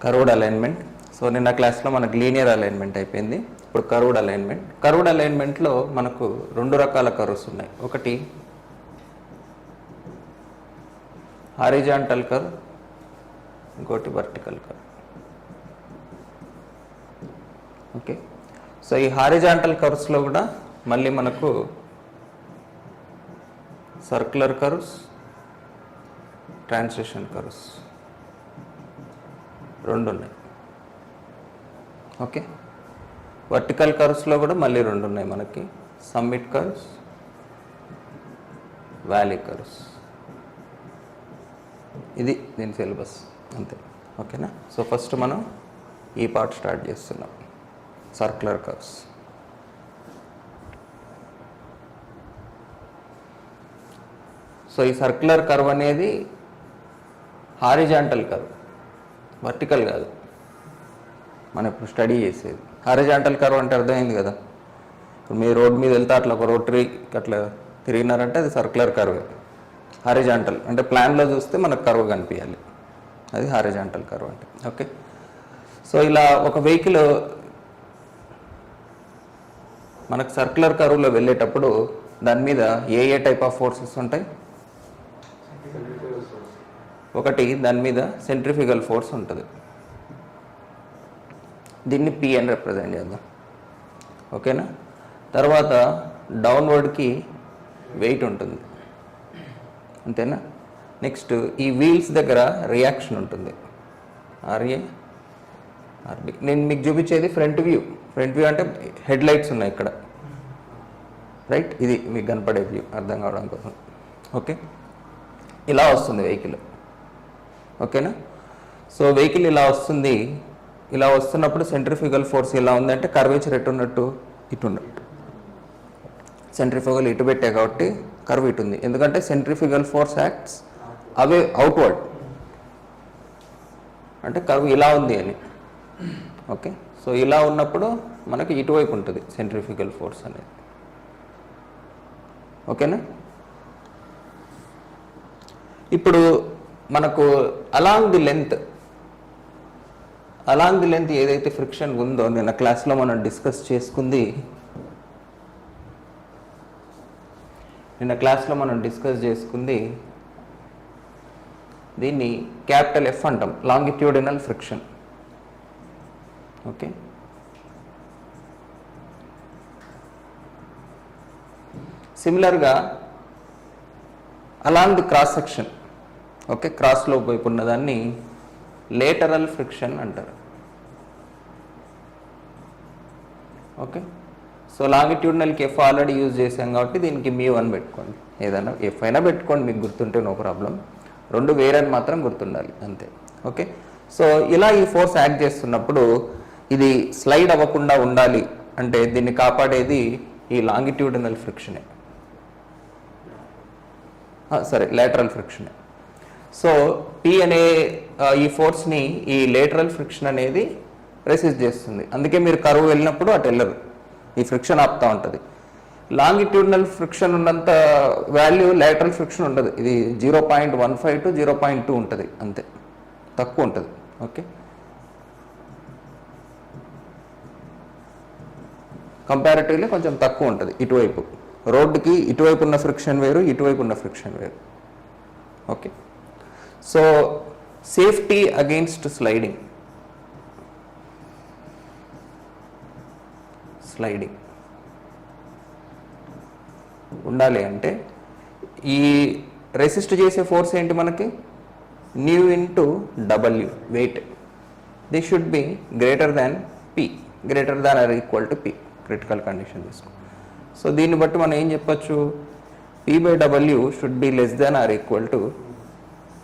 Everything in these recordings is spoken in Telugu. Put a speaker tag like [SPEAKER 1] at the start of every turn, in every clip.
[SPEAKER 1] Curved alignment. సో నిన్న క్లాస్లో మనకు లీనియర్ అలైన్మెంట్ అయిపోయింది. ఇప్పుడు కర్వ్డ్ అలైన్మెంట్. కర్వ్డ్ అలైన్మెంట్లో మనకు రెండు రకాల కర్వ్స్ ఉన్నాయి. ఒకటి హారిజాంటల్ కర్వ్, ఇంకోటి వర్టికల్ కర్వ్. ఓకే, సో ఈ హారిజాంటల్ కర్వ్స్లో కూడా మళ్ళీ మనకు సర్క్యులర్ కర్వ్స్, ట్రాన్సిషన్ కర్వ్స్ రెండు ఉన్నాయి. ఓకే, వర్టికల్ కర్వ్స్లో కూడా మళ్ళీ రెండు ఉన్నాయి మనకి, సమ్మిట్ కర్వ్స్, వ్యాలీ కర్వ్స్. ఇది దీని సిలబస్ అంతే. ఓకేనా, సో ఫస్ట్ మనం ఈ పార్ట్ స్టార్ట్ చేస్తున్నాం, సర్క్యులర్ కర్వ్స్. సో ఈ సర్క్యులర్ కర్వ్ అనేది హారిజాంటల్ కర్వ్, వర్టికల్ కాదు. మనం ఇప్పుడు స్టడీ చేసేది హారిజాంటల్ కర్వ్ అంటే అర్థమైంది కదా. ఇప్పుడు మీరు రోడ్ మీద వెళ్తే అట్లా ఒక రోటరీ అట్లా తిరిగినారంటే అది సర్క్యులర్ కర్వే. హారిజాంటల్ అంటే ప్లాన్లో చూస్తే మనకు కర్వ్ కనిపించాలి, అది హారిజాంటల్ కర్వ్ అంటే. ఓకే, సో ఇలా ఒక వెహికల్ మనకు సర్క్యులర్ కర్వ్లో వెళ్ళేటప్పుడు దాని మీద ఏ ఏ టైప్ ఆఫ్ ఫోర్సెస్ ఉంటాయి? ఒకటి దాని మీద సెంట్రిఫ్యూగల్ ఫోర్స్ ఉంటుంది, దీన్ని P అని రిప్రజెంట్ చేద్దాం. ఓకేనా, తర్వాత డౌన్వర్డ్కి వెయిట్ ఉంటుంది, అంతేనా. నెక్స్ట్ ఈ వీల్స్ దగ్గర రియాక్షన్ ఉంటుంది, RA RB. నేను మీకు చూపించేది ఫ్రంట్ వ్యూ. ఫ్రంట్ వ్యూ అంటే హెడ్ లైట్స్ ఉన్నాయి ఇక్కడ, రైట్. ఇది మీకు కనపడే వ్యూ అర్థం కావడం కోసం. ఓకే, ఇలా వస్తుంది వెహికల్. ఓకేనా, సో వెహికల్ ఇలా వస్తుంది. ఇలా వస్తున్నప్పుడు సెంట్రిఫ్యూగల్ ఫోర్స్ ఎలా ఉందంటే కర్వేచర్ ఎటు ఉన్నట్టు, ఇటు ఉన్నట్టు. సెంట్రిఫ్యూగల్ ఇటు పెట్టే కాబట్టి కర్వ్ ఇటు ఉంది, ఎందుకంటే సెంట్రిఫ్యూగల్ ఫోర్స్ యాక్ట్స్ అవే అవుట్వర్డ్, అంటే కర్వ్ ఇలా ఉంది అని. ఓకే, సో ఇలా ఉన్నప్పుడు మనకి ఇటువైపు ఉంటుంది సెంట్రిఫ్యూగల్ ఫోర్స్ అనేది. ఓకేనా, ఇప్పుడు మనకు అలాంగ్ ది లెంత్ ఏదైతే ఫ్రిక్షన్ ఉందో నిన్న క్లాస్లో మనం డిస్కస్ చేసుకుంది, దీన్ని క్యాపిటల్ F అంటాం, లాంగిట్యూడినల్ ఫ్రిక్షన్. ఓకే, సిమిలర్గా along the cross section, okay, క్రాస్లో వైపు ఉన్నదాన్ని లేటరల్ ఫ్రిక్షన్ అంటారు. ఓకే, సో లాంగిట్యూడినల్కి F ఆల్రెడీ యూజ్ చేసాం కాబట్టి దీనికి μ1 పెట్టుకోండి, ఏదైనా F అయినా పెట్టుకోండి మీకు గుర్తుంటే నో ప్రాబ్లం. రెండు వేరని మాత్రం గుర్తుండాలి అంతే. ఓకే, సో ఇలా ఈ ఫోర్స్ యాక్ట్ చేస్తున్నప్పుడు ఇది స్లైడ్ అవ్వకుండా ఉండాలి అంటే దీన్ని కాపాడేది ఈ లాంగిట్యూడినల్ ఫ్రిక్షనే, సరే లేటరల్ ఫ్రిక్షనే. సో P అనే ఈ ఫోర్స్ని ఈ లేటరల్ ఫ్రిక్షన్ అనేది రెసిస్ట్ చేస్తుంది. అందుకే మీరు కర్వ్ వెళ్ళినప్పుడు అటు వెళ్ళరు, ఈ ఫ్రిక్షన్ ఆపుతూ ఉంటుంది. లాంగిట్యూడినల్ ఫ్రిక్షన్ ఉన్నంత వాల్యూ లేటరల్ ఫ్రిక్షన్ ఉండదు. ఇది 0.15 to 0.2 ఉంటుంది, అంతే, తక్కువ ఉంటుంది. ఓకే, కంపారిటివ్లీ కొంచెం తక్కువ ఉంటుంది ఇటువైపు. రోడ్డుకి ఇటువైపు ఉన్న ఫ్రిక్షన్ వేరు, ఇటువైపు ఉన్న ఫ్రిక్షన్ వేరు. Okay, so safety against sliding ఉండాలి అంటే ఈ రెసిస్ట్ చేసే ఫోర్స్ ఏంటి మనకి, mu into W weight. This should be greater than P, greater than or equal to P, critical condition తీసుకో. సో దీన్ని బట్టి మనం ఏం చెప్పచ్చు, P/W should be less than or equal to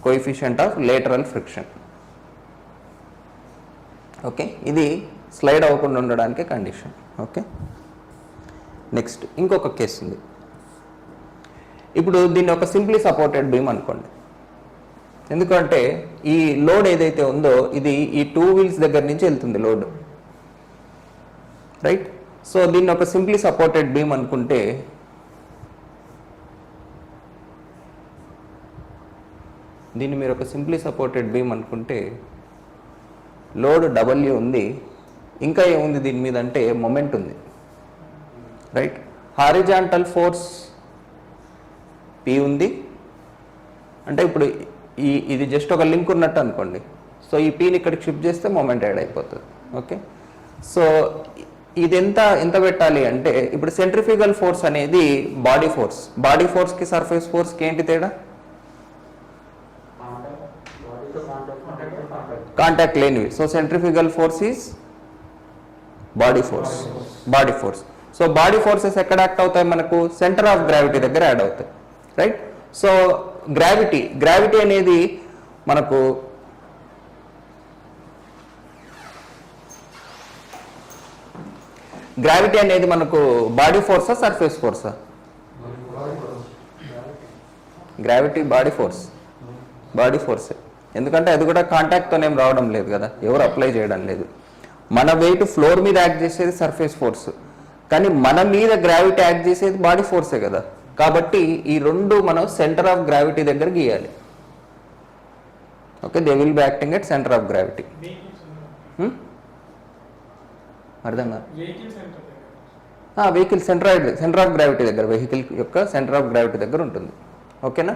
[SPEAKER 1] coefficient of lateral friction. Okay, ఇది స్లైడ్ అవ్వకుండా ఉండడానికి కండిషన్. ఓకే, నెక్స్ట్ ఇంకొక కేసు ఉంది. ఇప్పుడు దీన్ని ఒక సింప్లీ సపోర్టెడ్ బీమ్ అనుకోండి. ఎందుకంటే ఈ లోడ్ ఏదైతే ఉందో ఇది ఈ 2 వీల్స్ దగ్గర నుంచి వెళ్తుంది లోడ్, రైట్. సో దీన్ని ఒక సింప్లీ సపోర్టెడ్ బీమ్ అనుకుంటే దీన్ని మీరు ఒక సింప్లీ సపోర్టెడ్ బీమ్ అనుకుంటే లోడ్ డబ్ల్యూ ఉంది, ఇంకా ఏముంది దీని మీద అంటే మొమెంట్ ఉంది, రైట్. హారిజాంటల్ ఫోర్స్ పి ఉంది, అంటే ఇప్పుడు ఇది జస్ట్ ఒక లింక్ ఉన్నట్టు అనుకోండి. సో ఈ పీని ఇక్కడికి షిఫ్ట్ చేస్తే మొమెంట్ యాడ్ అయిపోతుంది. ఓకే, సో ఇది ఎంత పెట్టాలి అంటే ఇప్పుడు సెంట్రిఫ్యూగల్ ఫోర్స్ అనేది బాడీ ఫోర్స్కి సర్ఫేస్ ఫోర్స్కి ఏంటి తేడా? కాంటాక్ట్ లేనివి. So centrifugal force is body force. So body forces ఎక్కడ యాక్ట్ అవుతాయి మనకు? సెంటర్ ఆఫ్ గ్రావిటీ దగ్గర యాడ్ అవుతాయి, రైట్. సో గ్రావిటీ అనేది మనకు బాడీ ఫోర్సా సర్ఫేస్ ఫోర్సా? గ్రావిటీ బాడీ ఫోర్సే. ఎందుకంటే అది కూడా కాంటాక్ట్తో ఏం రావడం లేదు కదా, ఎవరు అప్లై చేయడం లేదు. మన వెయిట్ ఫ్లోర్ మీద యాక్ట్ చేసేది సర్ఫేస్ ఫోర్స్, కానీ మన మీద గ్రావిటీ యాక్ట్ చేసేది బాడీ ఫోర్సే కదా. కాబట్టి ఈ రెండు మనం సెంటర్ ఆఫ్ గ్రావిటీ దగ్గర గీయాలి. Okay, they will be acting at centre of gravity. అర్థం కాదు. వెహికల్ సెంటర్ ఆఫ్ గ్రావిటీ దగ్గర, వెహికల్ యొక్క సెంటర్ ఆఫ్ గ్రావిటీ దగ్గర ఉంటుంది. ఓకేనా.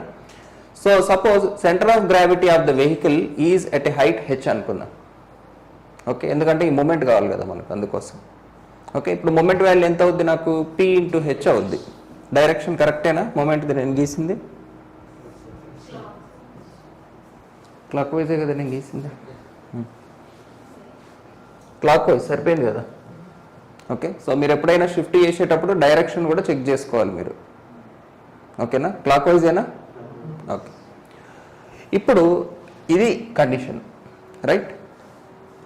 [SPEAKER 1] So suppose centre of gravity of the vehicle is at a height H అనుకుందాం. ఓకే, ఎందుకంటే ఈ మూమెంట్ కావాలి కదా మనకు, అందుకోసం. ఓకే, ఇప్పుడు మూమెంట్ వాల్యూ ఎంత అవుద్ది నాకు? పి ఇంటూ హెచ్ అవుద్ది. డైరెక్షన్ కరెక్టేనా? మూమెంట్ నేను గీసింది క్లాక్ వైజే కదా నేను గీసింది, క్లాక్ వైజ్ సరిపోయింది కదా. ఓకే, సో మీరు ఎప్పుడైనా షిఫ్ట్ చేసేటప్పుడు డైరెక్షన్ కూడా చెక్ చేసుకోవాలి మీరు. ఓకేనా, క్లాక్ వైజేనా? ఓకే, ఇప్పుడు ఇది కండిషన్, రైట్.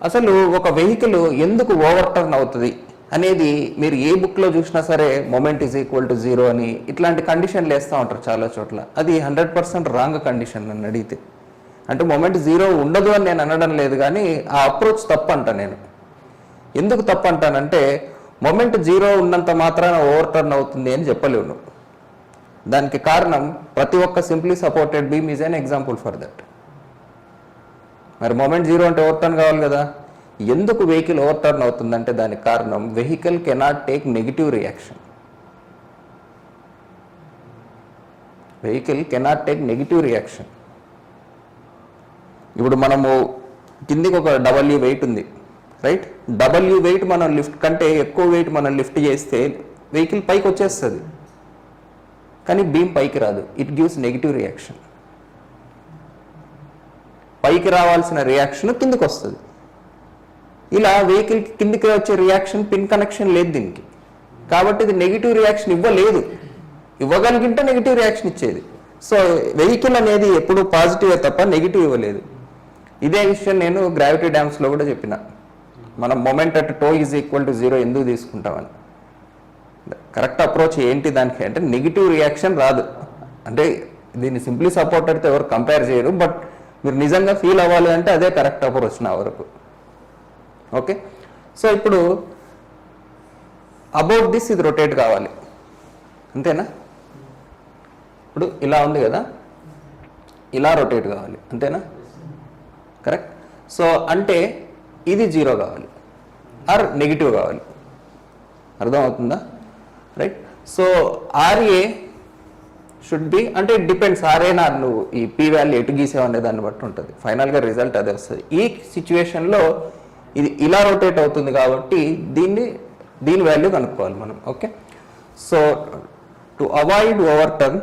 [SPEAKER 1] అసలు ఒక వెహికల్ ఎందుకు ఓవర్ టర్న్ అవుతుంది అనేది మీరు ఏ బుక్లో చూసినా సరే మొమెంట్ ఈజ్ ఈక్వల్ టు 0 అని ఇట్లాంటి కండిషన్లు వేస్తూ ఉంటారు చాలా చోట్ల. అది 100% రాంగ్ కండిషన్ నన్ను అడిగితే. అంటే మొమెంట్ 0 ఉండదు అని నేను అనడం లేదు, కానీ ఆ అప్రోచ్ తప్పు అంట నేను. ఎందుకు తప్పు అంటానంటే మొమెంట్ 0 ఉన్నంత మాత్రాన ఓవర్ టర్న్ అవుతుంది అని చెప్పలేవు నువ్వు. దానికి కారణం ప్రతి ఒక్క simply supported beam is an example for that. మరి మొమెంట్ 0 అంటే ఓవర్ టర్న్ కావాలి కదా. ఎందుకు వెహికల్ ఓవర్ టర్న్ అవుతుందంటే దానికి కారణం vehicle cannot take negative reaction. ఇప్పుడు మనము కిందికి ఒక డబ్ల్యూ వెయిట్ ఉంది, రైట్. డబ్ల్యూ వెయిట్ మనం లిఫ్ట్ కంటే ఎక్కువ వెయిట్ మనం లిఫ్ట్ చేస్తే వెహికల్ పైకి వచ్చేస్తుంది, కానీ బీమ్ పైకి రాదు. It gives negative reaction. పైకి రావాల్సిన రియాక్షన్ కిందికి వస్తుంది. ఇలా వెహికల్ కిందికి వచ్చే రియాక్షన్ పిన్ కనెక్షన్ లేదు దీనికి, కాబట్టి ఇది నెగిటివ్ రియాక్షన్ ఇవ్వగలిగింటే నెగిటివ్ రియాక్షన్ ఇచ్చేది. సో వెహికల్ అనేది ఎప్పుడు పాజిటివే తప్ప నెగిటివ్ ఇవ్వలేదు. ఇదే విషయం నేను గ్రావిటీ డ్యామ్స్లో కూడా చెప్పిన. మనం moment at toe is equal to 0 ఎందుకు తీసుకుంటామని. కరెక్ట్ అప్రోచ్ ఏంటి దానికి అంటే నెగిటివ్ రియాక్షన్ రాదు. అంటే దీన్ని సింప్లీ సపోర్టెడ్తో ఎవరు కంపేర్ చేయరు, బట్ మీరు నిజంగా ఫీల్ అవ్వాలి అంటే అదే కరెక్ట్ అప్రోచ్ నా వరకు. ఓకే, సో ఇప్పుడు అబౌట్ దిస్ ఇది రొటేట్ కావాలి, అంతేనా? ఇప్పుడు ఇలా ఉంది కదా, ఇలా రొటేట్ కావాలి, అంతేనా? కరెక్ట్. సో అంటే ఇది 0 కావాలి ఆర్ నెగిటివ్ కావాలి. అర్థమవుతుందా? Right. So RA should be, అంటే ఇట్ డిపెండ్స్ ఆర్ఏ నా నువ్వు ఈ పీ వాల్యూ ఎటు గీసావు అనే దాన్ని బట్టి ఉంటుంది. ఫైనల్గా రిజల్ట్ అదే వస్తుంది. ఈ సిచ్యువేషన్లో ఇది ఇలా రొటేట్ అవుతుంది కాబట్టి దీని వాల్యూ కనుక్కోవాలి మనం. Okay, so to avoid over turn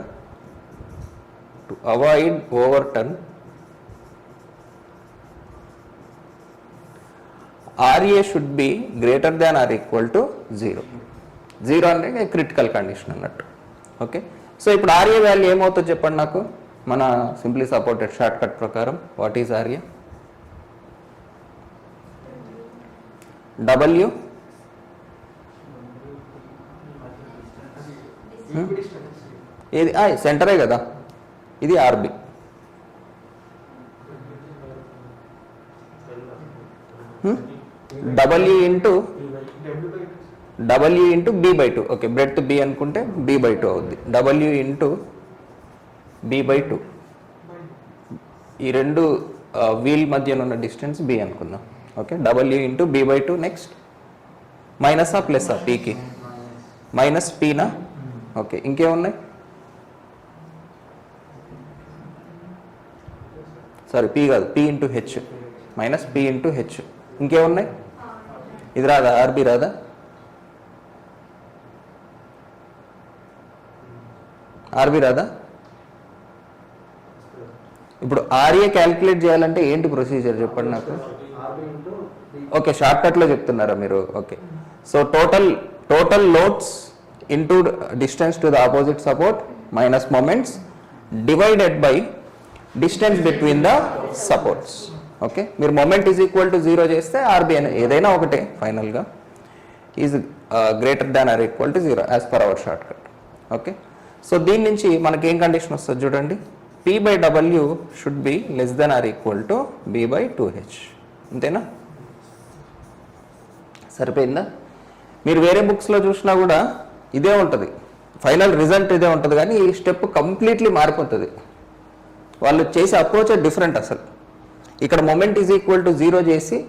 [SPEAKER 1] RA should be greater than or equal to 0. 0 అంటే క్రిటికల్ కండిషన్ అన్నట్టు. ఓకే, సో ఇప్పుడు RA వాల్యూ ఏమవుతుందో చెప్పండి నాకు. మన సింప్లీ సపోర్టెడ్ షార్ట్ కట్ ప్రకారం వాట్ ఈజ్ RA? W ఇది సెంటరే కదా, ఇది RB. W into B/2. ఓకే, బ్రెడ్త్ B అనుకుంటే B/2 అవుద్ది. W into B/2. ఈ రెండు వీల్ మధ్యన ఉన్న డిస్టెన్స్ B అనుకుందాం. Okay, W into B by two. Next మైనసా ప్లస్సా పీకి? మైనస్ పీనా? ఓకే, ఇంకేమున్నాయి? సారీ, పీ కాదు, P into H, minus P into H. ఇంకేమున్నాయి? ఇది రాదా? ఆర్బీ రాదా? ఆర్బీ రాదా? ఇప్పుడు ఆర్ఏ క్యాలిక్యులేట్ చేయాలంటే ఏంటి ప్రొసీజర్ చెప్పండి నాకు. ఓకే, షార్ట్కట్లో చెప్తున్నారా మీరు? Okay, so total loads into distance to the opposite support minus moments divided by distance between the supports. Okay, మీరు మొమెంట్ ఈజ్ ఈక్వల్ టు 0 చేస్తే ఆర్బీ అని ఏదైనా ఒకటే ఫైనల్గా is greater than or equal to 0 as per our short cut. Okay, so దీని నుంచి మనకి ఏం కండిషన్ వస్తుంది చూడండి. P by W should be less than or equal to B by 2H. అంతేనా? సరిపోయిందా? మీరు వేరే బుక్స్లో చూసినా కూడా ఇదే ఉంటుంది, ఫైనల్ రిజల్ట్ ఇదే ఉంటుంది, కానీ ఈ స్టెప్ కంప్లీట్లీ మారిపోతుంది. వాళ్ళు చేసే అప్రోచ్ డిఫరెంట్ అసలు. ఇక్కడ మొమెంట్ ఈజ్ ఈక్వల్ టు 0 చేసి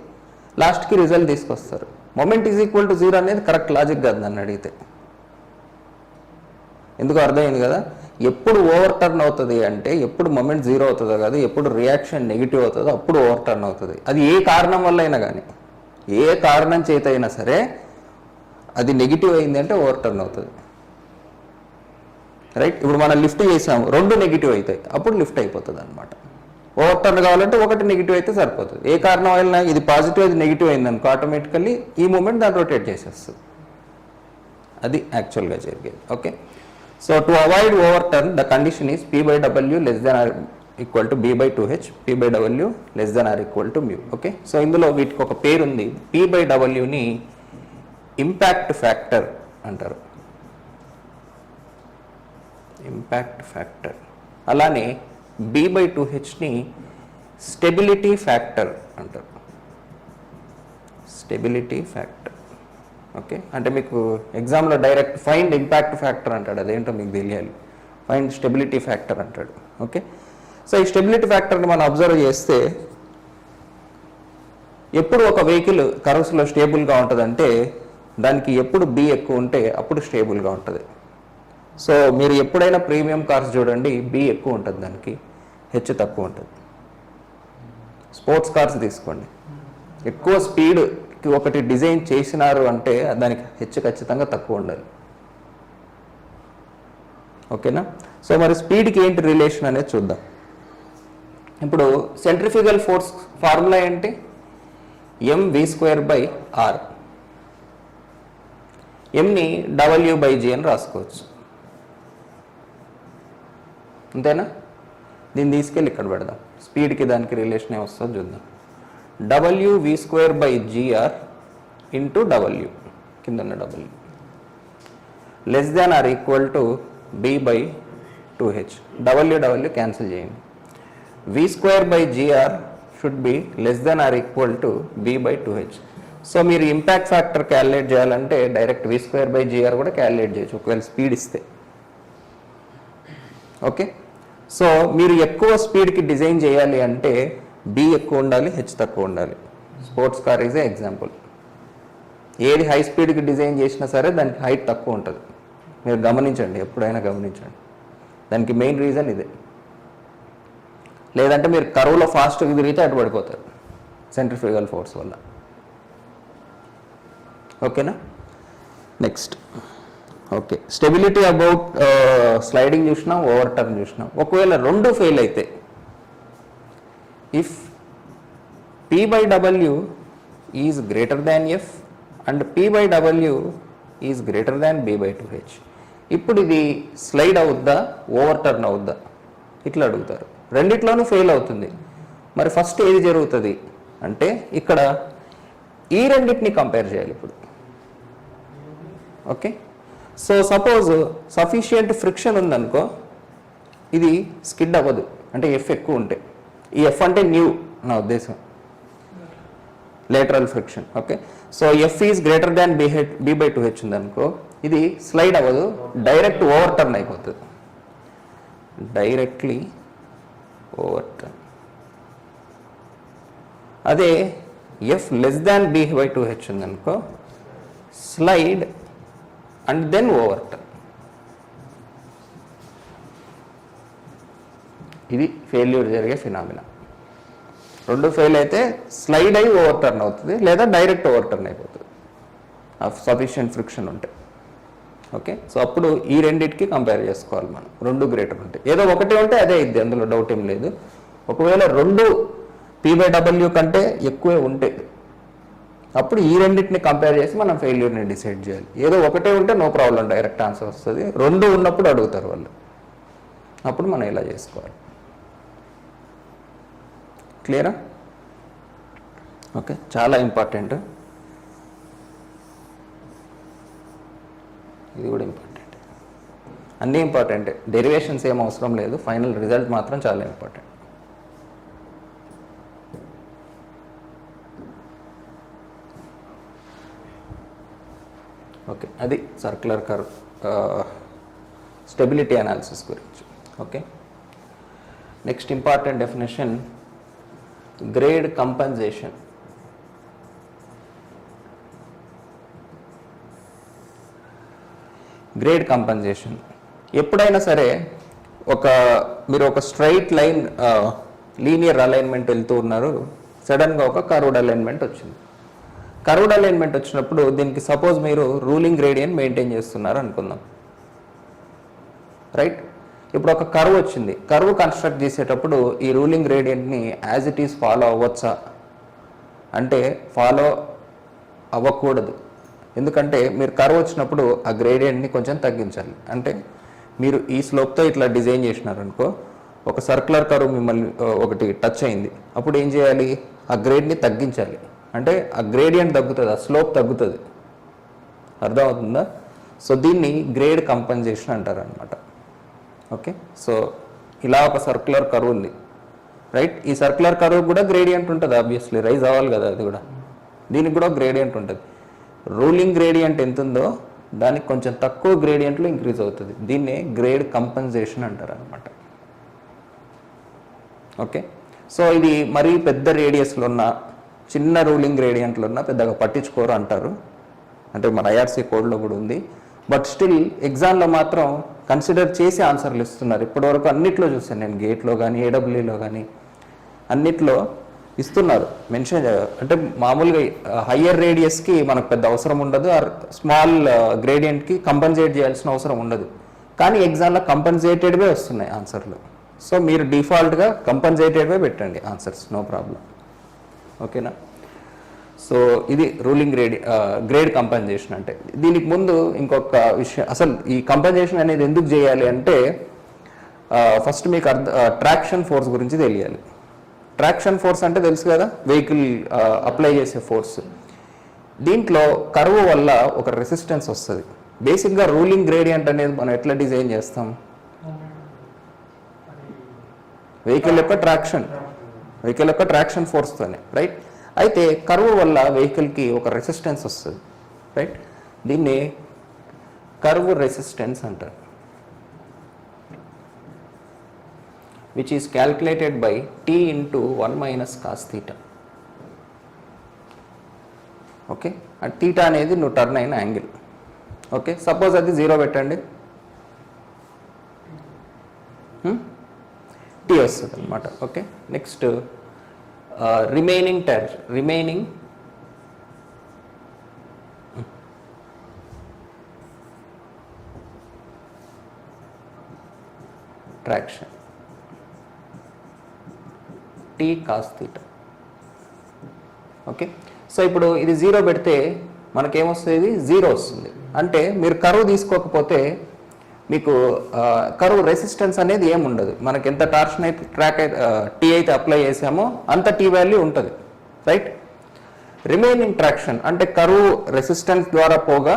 [SPEAKER 1] లాస్ట్కి రిజల్ట్ తీసుకొస్తారు. మొమెంట్ ఈజ్ ఈక్వల్ టు 0 అనేది కరెక్ట్ లాజిక్ కాదు నన్ను అడిగితే. ఎందుకు అర్థమైంది కదా? ఎప్పుడు ఓవర్ టర్న్ అవుతుంది అంటే ఎప్పుడు మొమెంట్ 0 అవుతుందో కాదు, ఎప్పుడు రియాక్షన్ నెగిటివ్ అవుతుందో అప్పుడు ఓవర్ టర్న్ అవుతుంది. అది ఏ కారణం వల్ల అయినా కానీ, ఏ కారణం చేత అయినా సరే అది నెగిటివ్ అయింది అంటే ఓవర్ టర్న్ అవుతుంది. రైట్, ఇప్పుడు మనం లిఫ్ట్ చేసాము, 2 నెగిటివ్ అవుతాయి, అప్పుడు లిఫ్ట్ అయిపోతుంది అనమాట. ఓవర్ టర్న్ కావాలంటే 1 నెగిటివ్ అయితే సరిపోతుంది. ఏ కారణం వల్ల ఇది పాజిటివ్ అది నెగిటివ్ అయింది అనుకో, ఆటోమేటికల్లీ ఈ మూమెంట్ దాన్ని రొటేట్ చేసేస్తుంది. అది యాక్చువల్గా జరిగేది. Okay, so to avoid overturn the condition is P by W less than or equal to B by 2H, P by W less than or equal to mu. Okay, so ఇందులో వీటికి ఒక పేరు ఉంది. P by Wని ఇంపాక్ట్ ఫ్యాక్టర్ అంటారు, ఇంపాక్ట్ ఫ్యాక్టర్. అలానే B by 2Hని స్టెబిలిటీ ఫ్యాక్టర్ అంటారు, స్టెబిలిటీ ఫ్యాక్టర్. ఓకే, అంటే మీకు ఎగ్జామ్లో డైరెక్ట్ ఫైండ్ ఇంపాక్ట్ ఫ్యాక్టర్ అంటాడు, అదేంటో మీకు తెలియాలి. ఫైండ్ స్టెబిలిటీ ఫ్యాక్టర్ అంటాడు. ఓకే, సో ఈ స్టెబిలిటీ ఫ్యాక్టర్ని మనం అబ్జర్వ్ చేస్తే ఎప్పుడు ఒక వెహికల్ కర్వ్స్లో స్టేబుల్గా ఉంటుందంటే దానికి ఎప్పుడు బి ఎక్కువ ఉంటే అప్పుడు స్టేబుల్గా ఉంటుంది. సో మీరు ఎప్పుడైనా ప్రీమియం కార్స్ చూడండి, బి ఎక్కువ ఉంటుంది, దానికి హెచ్ తక్కువ ఉంటుంది. స్పోర్ట్స్ కార్స్ తీసుకోండి, ఎక్కువ స్పీడ్ ఒకటి డిజైన్ చేసినారు అంటే దానికి హెచ్ ఖచ్చితంగా తక్కువ ఉండాలి. ఓకేనా? సో మరి స్పీడ్కి ఏంటి రిలేషన్ అనేది చూద్దాం. ఇప్పుడు సెంట్రిఫ్యూగల్ ఫోర్స్ ఫార్ములా ఏంటి? mv²/r. ఎంని W/G అని రాసుకోవచ్చు. అంతేనా? దీన్ని తీసుకెళ్ళి ఇక్కడ పెడదాం. స్పీడ్కి దానికి రిలేషన్ ఏమొస్తుందో చూద్దాం. WV²/GR ఇంటూ W, కింద ఉన్న W less than or equal to B/2H. W cancel చేయండి. V²/GR should be less than or equal to B/2H. So మీరు ఇంపాక్ట్ ఫ్యాక్టర్ క్యాలిక్యులేట్ చేయాలంటే డైరెక్ట్ V²/GR కూడా క్యాలిక్యులేట్ చేయొచ్చు ఒకవేళ స్పీడ్ ఇస్తే. ఓకే, సో మీరు ఎక్కువ స్పీడ్కి డిజైన్ చేయాలి అంటే బి ఎక్కువ ఉండాలి, హెచ్ తక్కువ ఉండాలి. Sports car is a example. ఏది హై స్పీడ్కి డిజైన్ చేసినా సరే దానికి హైట్ తక్కువ ఉంటుంది. మీరు గమనించండి, ఎప్పుడైనా గమనించండి. దానికి మెయిన్ రీజన్ ఇదే. లేదంటే మీరు కరువులో ఫాస్ట్గా తిరిగితే అటు పడిపోతారు సెంట్రిఫ్యూగల్ ఫోర్స్ వల్ల. ఓకేనా? Next, okay, stability about sliding చూసినాం, ఓవర్ టర్న్ చూసినాం. ఒకవేళ రెండు ఫెయిల్ అయితే, if P/W is greater than F and P/W is greater than B/2H, ఇప్పుడు ఇది స్లైడ్ అవుద్దా, ఓవర్ టర్న్ అవుద్దా ఇట్లా అడుగుతారు. రెండిట్లోనూ ఫెయిల్ అవుతుంది. మరి ఫస్ట్ ఏది జరుగుతుంది అంటే ఇక్కడ ఈ రెండింటిని కంపేర్ చేయాలి ఇప్పుడు. Okay, so suppose sufficient friction ఉందనుకో, ఇది స్కిడ్ అవ్వదు, అంటే ఎఫ్ ఎక్కువ ఉంటే. ఈ ఎఫ్ అంటే న్యూ నా ఉద్దేశం, lateral friction. Okay, so F is greater than B/2H ఉందనుకో, ఇది స్లైడ్ అవ్వదు, డైరెక్ట్ ఓవర్ టర్న్ అయిపోతుంది. Directly over turn. అదే F less than B by 2h ఉందనుకో, స్లైడ్ అండ్ దెన్ ఓవర్టర్న్. ఇది ఫెయిల్యూర్ జరిగే ఫినామినా. రెండు ఫెయిల్ అయితే స్లైడ్ అయి ఓవర్టర్న్ అవుతుంది, లేదా డైరెక్ట్ ఓవర్టర్న్ అయిపోతుంది సఫిషియంట్ ఫ్రిక్షన్ ఉంటే. ఓకే, సో అప్పుడు ఈ రెండింటికి కంపేర్ చేసుకోవాలి మనం. రెండు గ్రేటర్ ఉంటాయి, ఏదో ఒకటి ఉంటే అదే ఇది, అందులో డౌట్ ఏం లేదు. ఒకవేళ రెండు P/W కంటే ఎక్కువే ఉంటే అప్పుడు ఈ రెండింటిని కంపేర్ చేసి మనం ఫెయిల్యూర్ని డిసైడ్ చేయాలి. ఏదో ఒకటే ఉంటే నో ప్రాబ్లం, డైరెక్ట్ ఆన్సర్ వస్తుంది. రెండు ఉన్నప్పుడు అడుగుతారు వాళ్ళు, అప్పుడు మనం ఇలా చేసుకోవాలి. క్లియరా? ఓకే, చాలా ఇంపార్టెంట్. ఇది కూడా ఇంపార్టెంట్. అన్నీ ఇంపార్టెంటే, డెరివేషన్స్ ఏం అవసరం లేదు, ఫైనల్ రిజల్ట్ మాత్రం చాలా ఇంపార్టెంట్. ఓకే, అది సర్క్యులర్ కర్వ్ స్టెబిలిటీ అనాలిసిస్ గురించి. Okay, next important definition, grade compensation. Grade compensation ఎప్పుడైనా సరే మీరు ఒక స్ట్రైట్ లైన్ లీనియర్ అలైన్మెంట్ వెళ్తూ ఉన్నారు, సడన్గా ఒక కర్వ్డ్ అలైన్మెంట్ వచ్చింది. కర్వ్డ్ అలైన్మెంట్ వచ్చినప్పుడు దీనికి సపోజ్ మీరు రూలింగ్ గ్రేడియంట్ మెయింటైన్ చేస్తున్నారు అనుకుందాం, రైట్? ఇప్పుడు ఒక కర్వ్ వచ్చింది, కర్వ్ కన్స్ట్రక్ట్ చేసేటప్పుడు ఈ రూలింగ్ గ్రేడియంట్ని యాజ్ ఇట్ ఈస్ ఫాలో అవ్వచ్చా అంటే ఫాలో అవ్వకూడదు. ఎందుకంటే మీరు కర్వ్ వచ్చినప్పుడు ఆ గ్రేడియంట్ని కొంచెం తగ్గించాలి. అంటే మీరు ఈ స్లోప్తో ఇట్లా డిజైన్ చేసినారనుకో, ఒక సర్క్యులర్ కర్వ్ మిమ్మల్ని ఒకటి టచ్ అయింది, అప్పుడు ఏం చేయాలి? ఆ గ్రేడ్ని తగ్గించాలి. అంటే ఆ గ్రేడియంట్ తగ్గుతుంది, ఆ స్లోప్ తగ్గుతుంది. అర్థమవుతుందా? సో దీన్ని గ్రేడ్ కంపెన్సేషన్ అంటారు అనమాట. ఓకే, సో ఇలా ఒక సర్క్యులర్ కర్వ్ ఉంది, రైట్? ఈ సర్క్యులర్ కర్వ్ కూడా గ్రేడియంట్ ఉంటుంది, ఆబ్వియస్లీ రైజ్ అవ్వాలి కదా, అది కూడా. దీనికి కూడా గ్రేడియంట్ ఉంటుంది. రూలింగ్ గ్రేడియంట్ ఎంత ఉందో దానికి కొంచెం తక్కువ గ్రేడియంట్లో ఇంక్రీజ్ అవుతుంది. దీన్నే గ్రేడ్ కంపెన్సేషన్ అంటారు అనమాట. ఓకే, సో ఇది మరీ పెద్ద రేడియస్లో ఉన్న చిన్న రూలింగ్ గ్రేడియంట్లో ఉన్న పెద్దగా పట్టించుకోరు అంటారు. అంటే మన IRC కోడ్లో కూడా ఉంది. బట్ స్టిల్ ఎగ్జామ్లో మాత్రం కన్సిడర్ చేసి ఆన్సర్లు ఇస్తున్నారు. ఇప్పటివరకు అన్నిట్లో చూసాను నేను, గేట్లో కానీ AWEలో కానీ అన్నిట్లో ఇస్తున్నారు మెన్షన్. అంటే మామూలుగా హయ్యర్ రేడియస్కి మనకు పెద్ద అవసరం ఉండదు, ఆర్ స్మాల్ గ్రేడియంట్కి కంపెన్సేట్ చేయాల్సిన అవసరం ఉండదు. కానీ ఎగ్జామ్లో కంపెన్సేటెడ్వే వస్తున్నాయి ఆన్సర్లు. సో మీరు డిఫాల్ట్గా కంపెన్సేటెడ్వే పెట్టండి ఆన్సర్స్, నో ప్రాబ్లం. ఓకేనా? సో ఇది రూలింగ్ గ్రేడ్ కంపెన్సేషన్ అంటే. దీనికి ముందు ఇంకొక విషయం, అసలు ఈ కంపెన్సేషన్ అనేది ఎందుకు చేయాలి అంటే ఫస్ట్ మీకు ట్రాక్షన్ ఫోర్స్ గురించి తెలియాలి. ట్రాక్షన్ ఫోర్స్ అంటే తెలుసు కదా, వెహికల్ అప్లై చేసే ఫోర్స్. దీంట్లో కర్వ్ వల్ల ఒక రెసిస్టెన్స్ వస్తుంది. బేసిక్గా రూలింగ్ గ్రేడియంట్ అనేది మనం ఎట్లా డిజైన్ చేస్తాం? వెహికల్ యొక్క ట్రాక్షన్ ఫోర్స్తోనే, రైట్? అయితే కర్వ్ వల్ల వెహికల్కి ఒక రెసిస్టెన్స్ వస్తుంది, రైట్? దీన్ని కర్వ్ రెసిస్టెన్స్ అంటారు, which is calculated by t into 1 minus cos theta. Okay, and theta అనేది నువ్వు టర్న్ అయిన యాంగిల్. ఓకే, సపోజ్ అది 0 పెట్టండి, t వస్తుంది అనమాట. Okay, next remaining traction t cos theta. Okay, so ఇప్పుడు ఇది 0 పెడితే మనకేమొస్తుంది? 0 వస్తుంది. అంటే మీరు కర్వ్ తీసుకోకపోతే మీకు కర్వ్ రెసిస్టెన్స్ అనేది ఏముండదు. మనకి ఎంత టార్షన్ అయితే టీ అయితే అప్లై చేసామో అంత టీ వాల్యూ ఉంటుంది, రైట్? రిమైనింగ్ ట్రాక్షన్ అంటే కర్వ్ రెసిస్టెన్స్ ద్వారా పోగా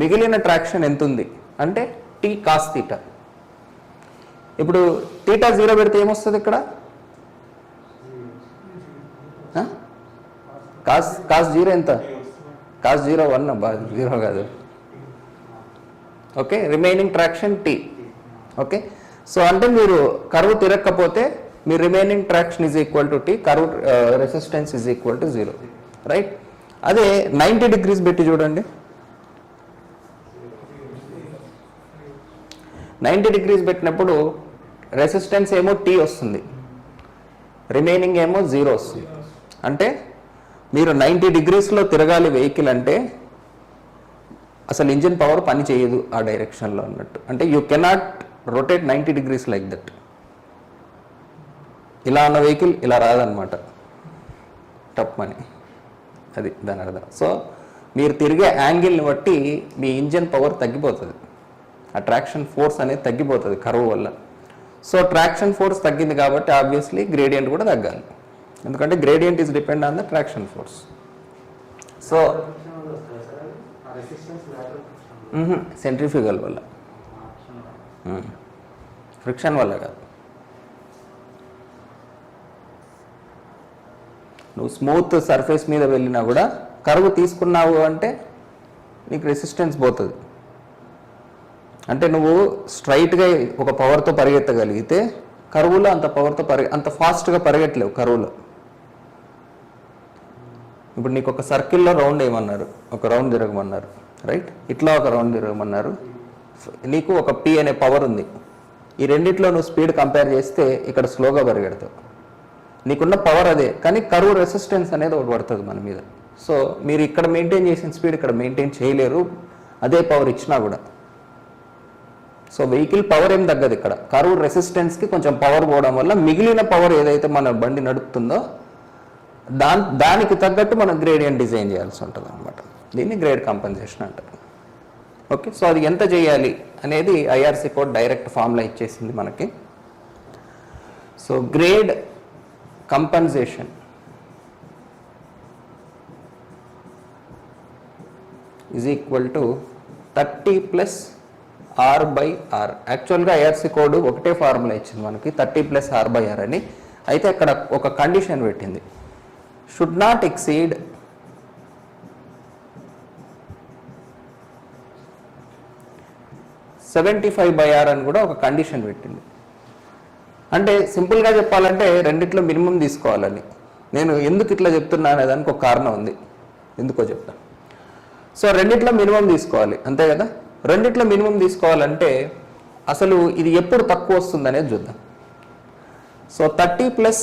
[SPEAKER 1] మిగిలిన ట్రాక్షన్ ఎంత ఉంది అంటే t cos theta. ఇప్పుడు theta 0 పెడితే ఏమొస్తుంది ఇక్కడ? కాస్ 0 ఎంత? కాస్ 0 1 అబ్బా, 0 కాదు. Okay, remaining traction t. Okay, so అంటే మీరు కర్వ్ తిరగకపోతే మీ remaining traction is equal to t, curve resistance is equal to 0. Right. అదే 90 degrees పెట్టి చూడండి, 90 degrees పెట్టినప్పుడు రెసిస్టెన్స్ ఏమో T వస్తుంది, రిమైనింగ్ ఏమో 0 వస్తుంది. అంటే మీరు 90 degreesలో తిరగాలి వెహికల్ అంటే అసలు ఇంజిన్ పవర్ పని చేయదు ఆ డైరెక్షన్లో అన్నట్టు. అంటే you cannot rotate 90 degrees like that. ఇలా ఉన్న వెహికల్ ఇలా రాదనమాట, టప్ అని, అది దాని అర్థం. సో మీరు తిరిగే యాంగిల్ని బట్టి మీ ఇంజిన్ పవర్ తగ్గిపోతుంది, ఆ ట్రాక్షన్ ఫోర్స్ అనేది తగ్గిపోతుంది కర్వ్ వల్ల. సో ట్రాక్షన్ ఫోర్స్ తగ్గింది కాబట్టి ఆబ్వియస్లీ గ్రేడియంట్ కూడా తగ్గాలి, ఎందుకంటే gradient is depend on the traction force. So centrifugal వల్ల, ఫ్రిక్షన్ వల్ల కాదు. నువ్వు స్మూత్ సర్ఫేస్ మీద వెళ్ళినా కూడా కర్వ్ తీసుకున్నావు అంటే నీకు రెసిస్టెన్స్ పోతుంది. అంటే నువ్వు స్ట్రైట్గా ఒక పవర్తో పరిగెత్తగలిగితే కర్వ్లో అంత పవర్తో అంత ఫాస్ట్గా పరిగెట్టలేవు కర్వ్లో. ఇప్పుడు నీకు ఒక సర్కిల్లో రౌండ్ వేయమన్నారు, ఒక రౌండ్ తిరగమన్నారు, రైట్, ఇట్లా ఒక రౌండ్ తిరగమన్నారు, నీకు ఒక P అనే పవర్ ఉంది. ఈ రెండిట్లో నువ్వు స్పీడ్ కంపేర్ చేస్తే ఇక్కడ స్లోగా పరిగెడతావు, నీకున్న పవర్ అదే, కానీ కర్వ్ రెసిస్టెన్స్ అనేది ఒకటి పడుతుంది మన మీద. సో మీరు ఇక్కడ మెయింటైన్ చేసిన స్పీడ్ ఇక్కడ మెయింటైన్ చేయలేరు అదే పవర్ ఇచ్చినా కూడా. సో వెహికల్ పవర్ ఏం తగ్గదు, ఇక్కడ కర్వ్ రెసిస్టెన్స్కి కొంచెం పవర్ పోవడం వల్ల మిగిలిన పవర్ ఏదైతే మన బండి నడుపుతుందో దానికి తగ్గట్టు మనం గ్రేడియంట్ డిజైన్ చేయాల్సి ఉంటుంది అనమాట. దీన్ని గ్రేడ్ కంపెన్సేషన్ అంటారు. ఓకే, సో అది ఎంత చేయాలి అనేది IRC కోడ్ డైరెక్ట్ ఫార్ములా ఇచ్చేసింది మనకి. So grade compensation is equal to 30 + R/R. యాక్చువల్గా IRC కోడ్ ఒకటే ఫార్ములా ఇచ్చింది మనకి, 30 + R/R అని. అయితే అక్కడ ఒక కండిషన్ పెట్టింది, షుడ్ నాట్ ఎక్సీడ్ 75/R అని కూడా ఒక కండిషన్ పెట్టింది. అంటే సింపుల్గా చెప్పాలంటే రెండిట్లో మినిమం తీసుకోవాలని. నేను ఎందుకు ఇట్లా చెప్తున్నా అనే దానికి ఒక కారణం ఉంది, ఎందుకో చెప్తాను. సో రెండిట్లో మినిమం తీసుకోవాలి, అంతే కదా. రెండిట్లో మినిమం తీసుకోవాలంటే అసలు ఇది ఎప్పుడు తక్కువ వస్తుంది అనేది చూద్దాం. So 30 +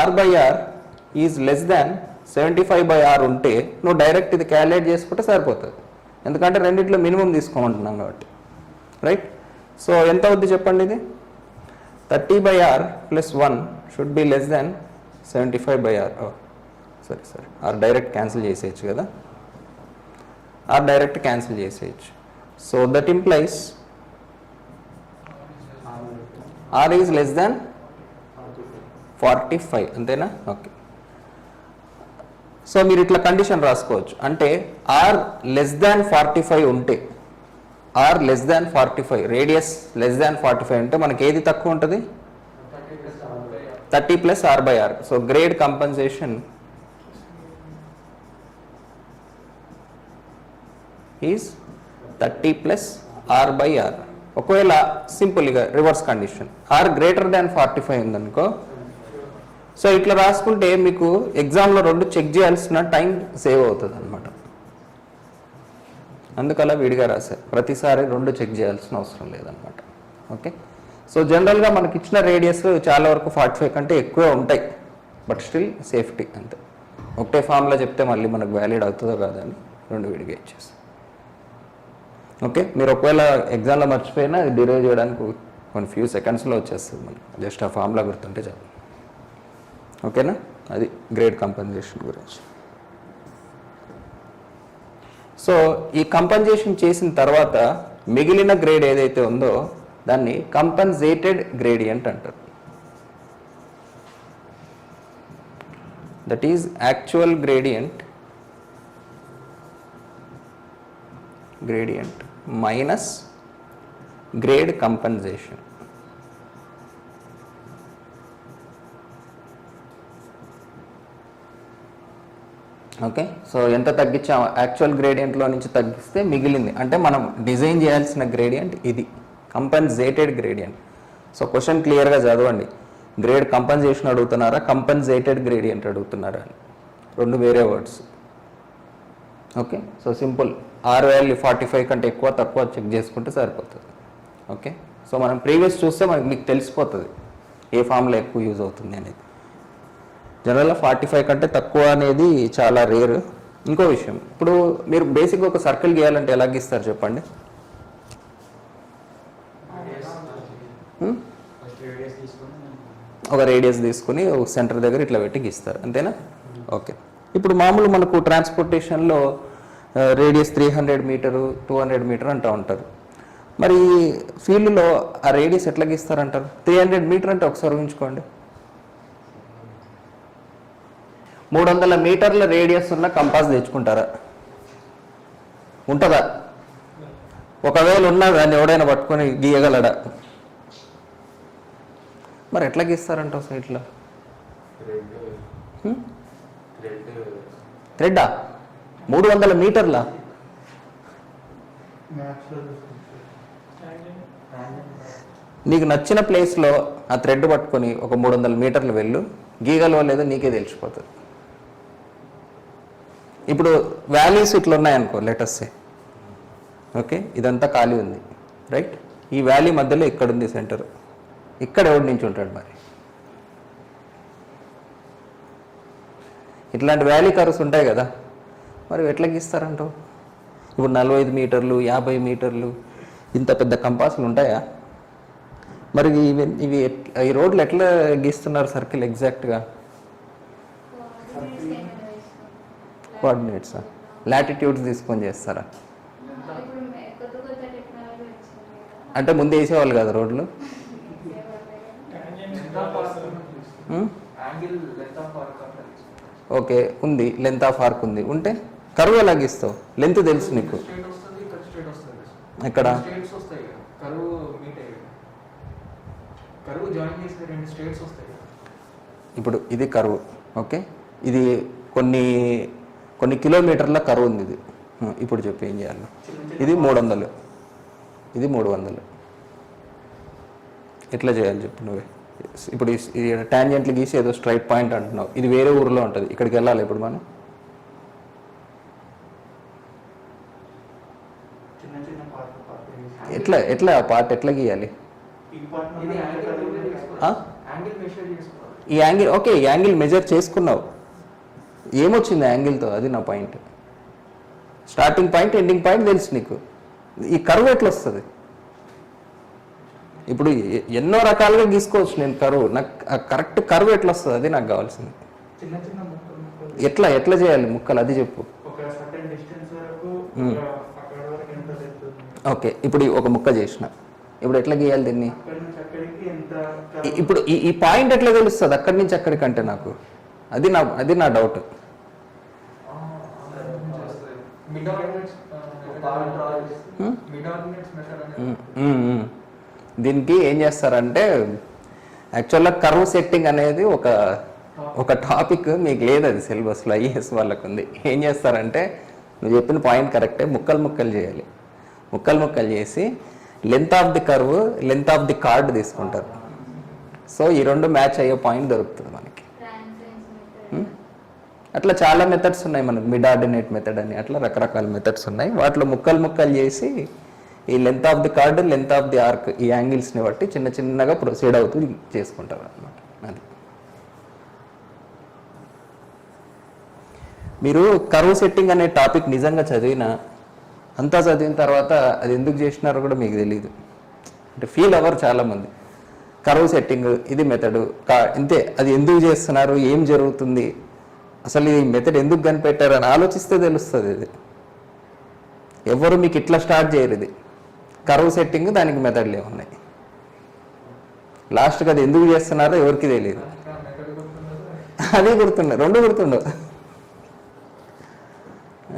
[SPEAKER 1] R/R is less than 75/R ఉంటే నువ్వు డైరెక్ట్ ఇది క్యాలిక్యులేట్ చేసుకుంటే సరిపోతుంది, ఎందుకంటే రెండిట్లో మినిమం తీసుకోమంటున్నాం కాబట్టి, రైట్. సో ఎంత అవుద్ది చెప్పండి, ఇది 30/R + 1 should be less than 75/R. సరే ఆర్ డైరెక్ట్ క్యాన్సిల్ చేసేయచ్చు కదా, ఆర్ డైరెక్ట్ క్యాన్సిల్ చేసేయచ్చు. So that implies R is less దాన్ 45, అంతేనా. ఓకే, సో మీరు ఇట్లా కండిషన్ రాసుకోవచ్చు. అంటే R లెస్ దాన్ 45 ఉంటే, R less than 45, radius less than 45 అంటే మనకి ఏది తక్కువ ఉంటుంది, 30 + R/R. So grade compensation is 30 + R/R. ఒకవేళ సింపుల్గా reverse condition R greater than 45 ఉందనుకో, సో ఇట్లా రాసుకుంటే మీకు ఎగ్జామ్లో రెండు చెక్ చేయాల్సిన టైం సేవ్ అవుతుంది అనమాట. అందుకలా విడిగా రాశారు, ప్రతిసారి రెండు చెక్ చేయాల్సిన అవసరం లేదనమాట. ఓకే, సో జనరల్గా మనకి ఇచ్చిన రేడియస్ చాలా వరకు 45 కంటే ఎక్కువే ఉంటాయి, బట్ స్టిల్ సేఫ్టీ అంతే. ఒకటే ఫామ్లో చెప్తే మళ్ళీ మనకు వ్యాలిడ్ అవుతుందో కాదని రెండు విడిగా ఇచ్చేస్తాం. ఓకే, మీరు ఒకవేళ ఎగ్జామ్లో మర్చిపోయినా అది డిరైవ్ చేయడానికి కొన్ని ఫ్యూ సెకండ్స్లో వచ్చేస్తుంది మనకి, జస్ట్ ఆ ఫామ్లా గుర్తుంటే చాలు. ఓకేనా, అది గ్రేడ్ కంపెన్సేషన్ గురించి. సో ఈ కంపెన్సేషన్ చేసిన తర్వాత మిగిలిన గ్రేడ్ ఏదైతే ఉందో దాన్ని కంపెన్సేటెడ్ గ్రేడియంట్ అంటారు. That is actual gradient minus grade compensation. Okay, so ఎంత తగ్గించాము, యాక్చువల్ గ్రేడియంట్లో నుంచి తగ్గిస్తే మిగిలింది అంటే మనం డిజైన్ చేయాల్సిన గ్రేడియంట్ ఇది, కంపెన్సేటెడ్ గ్రేడియంట్. సో క్వశ్చన్ క్లియర్గా చదవండి, గ్రేడ్ కంపెన్సేషన్ అడుగుతున్నారా, కంపెన్సేటెడ్ గ్రేడియంట్ అడుగుతున్నారా అని. రెండు వేరే words. Okay, so simple. R value 45 కంటే ఎక్కువ తక్కువ చెక్ చేసుకుంటే సరిపోతుంది. ఓకే, సో మనం ప్రీవియస్ చూస్తే మనకి మీకు తెలిసిపోతుంది ఏ ఫామ్లో ఎక్కువ యూజ్ అవుతుంది అనేది. జనరల్గా 45 కంటే తక్కువ అనేది చాలా రేర్. ఇంకో విషయం, ఇప్పుడు మీరు బేసిక్గా ఒక సర్కిల్ గీయాలంటే ఎలా గీస్తారు చెప్పండి? ఒక రేడియస్ తీసుకుని ఒక సెంటర్ దగ్గర ఇట్లా పెట్టి గీస్తారు, అంతేనా? ఓకే, ఇప్పుడు మామూలు మనకు ట్రాన్స్పోర్టేషన్లో రేడియస్ 300 మీటరు 200 మీటర్ అంటూ ఉంటారు. మరి ఫీల్డ్లో ఆ రేడియస్ ఎట్లా గీస్తారంటారు? 300 మీటర్ అంటే ఒకసారి ఊహించుకోండి, 300 మీటర్ల రేడియస్ ఉన్న కంపాస్ తెచ్చుకుంటారా? ఉంటుందా? ఒకవేళ ఉన్నా దాన్ని ఎవడైనా పట్టుకొని గీయగలడా? మరి ఎట్లా గీస్తారంటావు సైట్లో? థ్రెడ్డా? 300 మీటర్లా? నీకు నచ్చిన ప్లేస్లో ఆ థ్రెడ్ పట్టుకొని ఒక 300 మీటర్లు వెళ్ళు, గీగలో లేదో నీకే తెలిసిపోతుంది. ఇప్పుడు వాల్యూస్ ఇట్లా ఉన్నాయనుకో, లెటర్సే. ఓకే, ఇదంతా ఖాళీ ఉంది, రైట్? ఈ వ్యాలీ మధ్యలో ఇక్కడ ఉంది సెంటర్. ఇక్కడ ఎవరి నుంచి ఉంటాడు మరి? ఇట్లాంటి వ్యాలీ కర్వ్స్ ఉంటాయి కదా, మరి ఎట్లా గీస్తారంటావు? ఇప్పుడు 45 మీటర్లు 50 మీటర్లు ఇంత పెద్ద కంపాసులు ఉంటాయా? మరి ఇవి ఈ రోడ్లు ఎట్లా గీస్తున్నారు సర్కిల్ ఎగ్జాక్ట్గా? కోఆర్డినేట్సా? లాటిట్యూడ్స్ తీసుకొని చేస్తారా? అంటే ముందు వేసేవాళ్ళు కదా రోడ్లు? ఓకే, ఉంది, లెంత్ ఆఫ్ ఆర్క్ ఉంది. ఉంటే కర్వ్ ఎలా గీస్తావు? లెంత్ తెలుసు నీకు. ఎక్కడ? ఇప్పుడు ఇది కర్వ్. ఓకే, ఇది కొన్ని కిలోమీటర్ల కర్వ్ ఉంది. ఇది ఇప్పుడు చెప్పి ఏం చేయాలి? ఇది 300, ఇది 300. ఎట్లా చేయాలి చెప్పు నువ్వే. ఇప్పుడు ఈ టాంజెంట్లు గీసి ఏదో స్ట్రైట్ పాయింట్ అంటున్నావు, ఇది వేరే ఊరిలో ఉంటుంది, ఇక్కడికి వెళ్ళాలి ఇప్పుడు మనం. ఎట్లా ఆ పార్ట్ ఎట్లా గీయాలి? ఈ యాంగిల్, ఓకే, ఈ యాంగిల్ మెజర్ చేసుకున్నావు, ఏమొచ్చింది యాంగిల్తో? అది నా point. Starting point ending point తెలుసు నీకు, ఈ కర్వ్ ఎట్లా వస్తుంది? ఇప్పుడు ఎన్నో రకాలుగా గీసుకోవచ్చు నేను కర్వ్, నాకు కరెక్ట్ కర్వ్ ఎట్లా వస్తుంది అది నాకు కావాల్సింది. ఎట్లా చేయాలి ముక్కలు అది చెప్పు. ఓకే, ఇప్పుడు ఒక ముక్క చేసిన, ఇప్పుడు ఎట్లా గీయాలి దీన్ని? ఇప్పుడు ఈ పాయింట్ ఎట్లా తెలుస్తుంది అక్కడి నుంచి అక్కడికంటే? నాకు అది నా డౌట్. దీనికి ఏం చేస్తారంటే, యాక్చువల్గా కర్వ్ సెట్టింగ్ అనేది ఒక టాపిక్ మీకు లేదు, అది సిలబస్లో ఐఏఎస్ వాళ్ళకు ఉంది. ఏం చేస్తారంటే, నువ్వు చెప్పిన పాయింట్ కరెక్టే, ముక్కలు చేయాలి. ముక్కలు చేసి length of the curve, length of the card తీసుకుంటారు. సో ఈ రెండు మ్యాచ్ అయ్యే పాయింట్ దొరుకుతుంది మనకి. అట్లా చాలా మెథడ్స్ ఉన్నాయి మనకు, మిడ్ ఆర్డినేట్ మెథడ్ అని, అట్లా రకరకాల మెథడ్స్ ఉన్నాయి. వాటిలో ముక్కలు చేసి ఈ length of the card, length of the ark, ఈ యాంగిల్స్ని బట్టి చిన్నగా ప్రొసీడ్ అవుతూ చేసుకుంటారు అనమాట. అది మీరు కర్వ్ సెట్టింగ్ అనే టాపిక్ నిజంగా చదివిన తర్వాత అది ఎందుకు చేసినారో కూడా మీకు తెలియదు. అంటే ఫీల్ అవ్వరు చాలామంది. కర్వ్ సెట్టింగ్ ఇది మెథడు ఇంతే, అది ఎందుకు చేస్తున్నారు, ఏం జరుగుతుంది, అసలు ఈ మెథడ్ ఎందుకు కనిపెట్టారు అని ఆలోచిస్తే తెలుస్తుంది. ఇది ఎవరు మీకు ఇట్లా స్టార్ట్ చేయరు. ఇది కర్వ్ సెట్టింగ్, దానికి మెథడ్లు ఏమున్నాయి, లాస్ట్కి అది ఎందుకు చేస్తున్నారో ఎవరికి తెలియదు. అది గుర్తుండవు, రెండు గుర్తుండవు.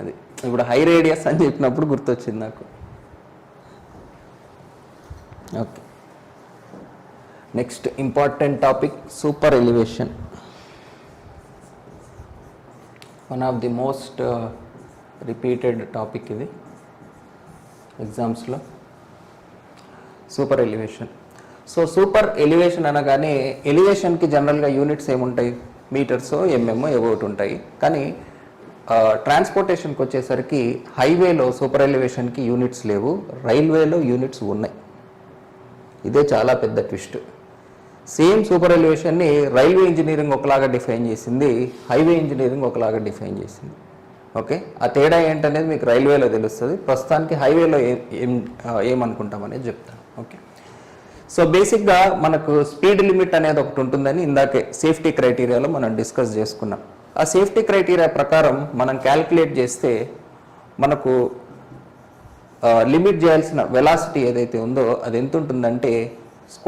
[SPEAKER 1] అది ఇప్పుడు హై రేడియస్ అని చెప్పినప్పుడు గుర్తొచ్చింది నాకు. Okay, next important topic super elevation. One of the most repeated topic ఇది ఎగ్జామ్స్లో, super elevation. So super elevation అనగానే ఎలివేషన్కి జనరల్గా యూనిట్స్ ఏముంటాయి? మీటర్స్ ఎంఎం ఏవో ఒకటి ఉంటాయి. కానీ ట్రాన్స్పోర్టేషన్కి వచ్చేసరికి హైవేలో సూపర్ ఎలివేషన్కి యూనిట్స్ లేవు, రైల్వేలో యూనిట్స్ ఉన్నాయి. ఇదే చాలా పెద్ద ట్విస్ట్. సేమ్ సూపర్ ఎలివేషన్ని రైల్వే ఇంజనీరింగ్ ఒకలాగా డిఫైన్ చేసింది, హైవే ఇంజనీరింగ్ ఒకలాగా డిఫైన్ చేసింది. ఓకే, ఆ తేడా ఏంటనేది మీకు రైల్వేలో తెలుస్తుంది. ప్రస్తుతానికి హైవేలో ఏమనుకుంటామనేది చెప్తాను. ఓకే, సో బేసిక్గా మనకు స్పీడ్ లిమిట్ అనేది ఒకటి ఉంటుందని ఇందాకే సేఫ్టీ క్రైటీరియాలో మనం డిస్కస్ చేసుకున్నాం. ఆ సేఫ్టీ క్రైటీరియా ప్రకారం మనం క్యాల్కులేట్ చేస్తే మనకు లిమిట్ చేయాల్సిన వెలాసిటీ ఏదైతే ఉందో అది ఎంత ఉంటుందంటే √μ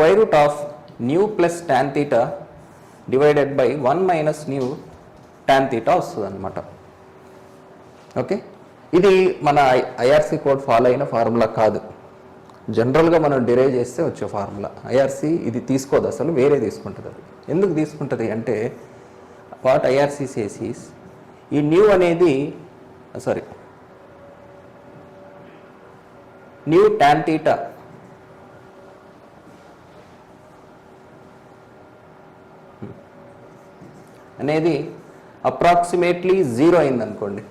[SPEAKER 1] + tan θ డివైడెడ్ బై 1 - μ tan θ వస్తుంది అనమాట. ఓకే, ఇది మన ఐఆర్సీ కోడ్ ఫాలో అయిన ఫార్ములా కాదు, జనరల్గా మనం డిరైవ్ చేస్తే వచ్చే ఫార్ములా. ఐఆర్సీ ఇది తీసుకోదు, అసలు వేరే తీసుకుంటుంది. అది ఎందుకు తీసుకుంటుంది అంటే వాట్ ఐఆర్సీ సేస్ ఈస్ ఈ న్యూ అనేది న్యూ tan θ అనేది అప్రాక్సిమేట్లీ 0 అయింది అనుకోండి,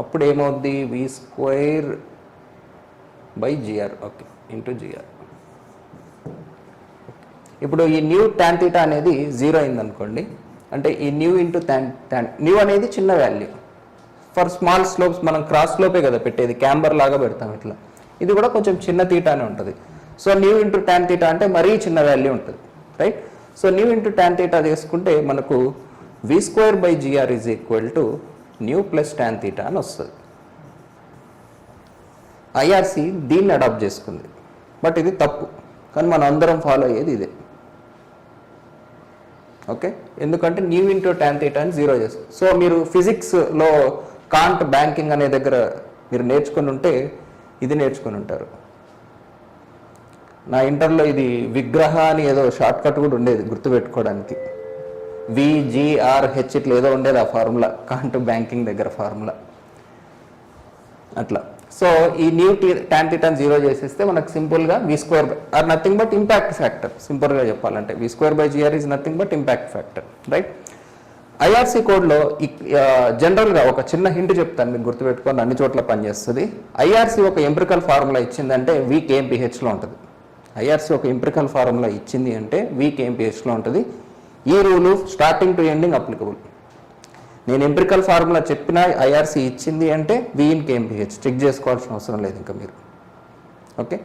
[SPEAKER 1] అప్పుడు ఏమవుద్ది v²/gr. Okay, into gr. ఇప్పుడు ఈ న్యూ tan θ అనేది 0 అయింది అనుకోండి, అంటే ఈ న్యూ ఇంటూ tan న్యూ అనేది చిన్న వాల్యూ. ఫర్ స్మాల్ స్లోప్స్ మనం క్రాస్ స్లోపే కదా పెట్టేది, క్యాంబర్ లాగా పెడతాం ఇట్లా. ఇది కూడా కొంచెం చిన్న తీటానే ఉంటుంది. సో న్యూ ఇంటూ tan θ అంటే మరీ చిన్న వాల్యూ ఉంటుంది, right? So nu into tan θ తీసుకుంటే మనకు v²/gr న్యూ + tan θ అని వస్తుంది. ఐఆర్సీ దీన్ని అడాప్ట్ చేసుకుంది, బట్ ఇది తప్పు. కానీ మనం అందరం ఫాలో అయ్యేది ఇదే. ఓకే, ఎందుకంటే న్యూ ఇంటూ tan θ అని 0 చేస్తుంది. సో మీరు ఫిజిక్స్లో కాంట్ బ్యాంకింగ్ అనే దగ్గర మీరు నేర్చుకుని ఉంటే ఇది నేర్చుకుని ఉంటారు. నా ఇంటర్లో ఇది విగ్రహ అని ఏదో షార్ట్ కట్ కూడా ఉండేది గుర్తుపెట్టుకోవడానికి, VGRH ఇట్లా ఏదో ఉండేది ఆ ఫార్ములా, కాంట్ బ్యాంకింగ్ దగ్గర ఫార్ములా అట్లా. సో ఈ న్యూ tan θ 0 చేసేస్తే మనకు సింపుల్గా v² are nothing but impact factor. సింపుల్గా చెప్పాలంటే v²/gr is nothing but impact factor, right? IRC కోడ్లో జనరల్గా ఒక చిన్న హింట్ చెప్తాను, మీకు గుర్తుపెట్టుకొని అన్ని చోట్ల పనిచేస్తుంది. ఐఆర్సీ ఒక ఎంప్రికల్ ఫార్ములా ఇచ్చిందంటే VKMPHలో ఉంటుంది. ఐఆర్సీ ఒక ఎంప్రికల్ ఫార్ములా ఇచ్చింది అంటే VKMPHలో ఉంటుంది. ఈ rule starting to ending applicable. నేను ఎంప్రికల్ ఫార్ములా చెప్పిన ఐఆర్సీ ఇచ్చింది అంటే VKMPH చెక్ చేసుకోవాల్సిన అవసరం లేదు ఇంకా మీరు. ఓకే,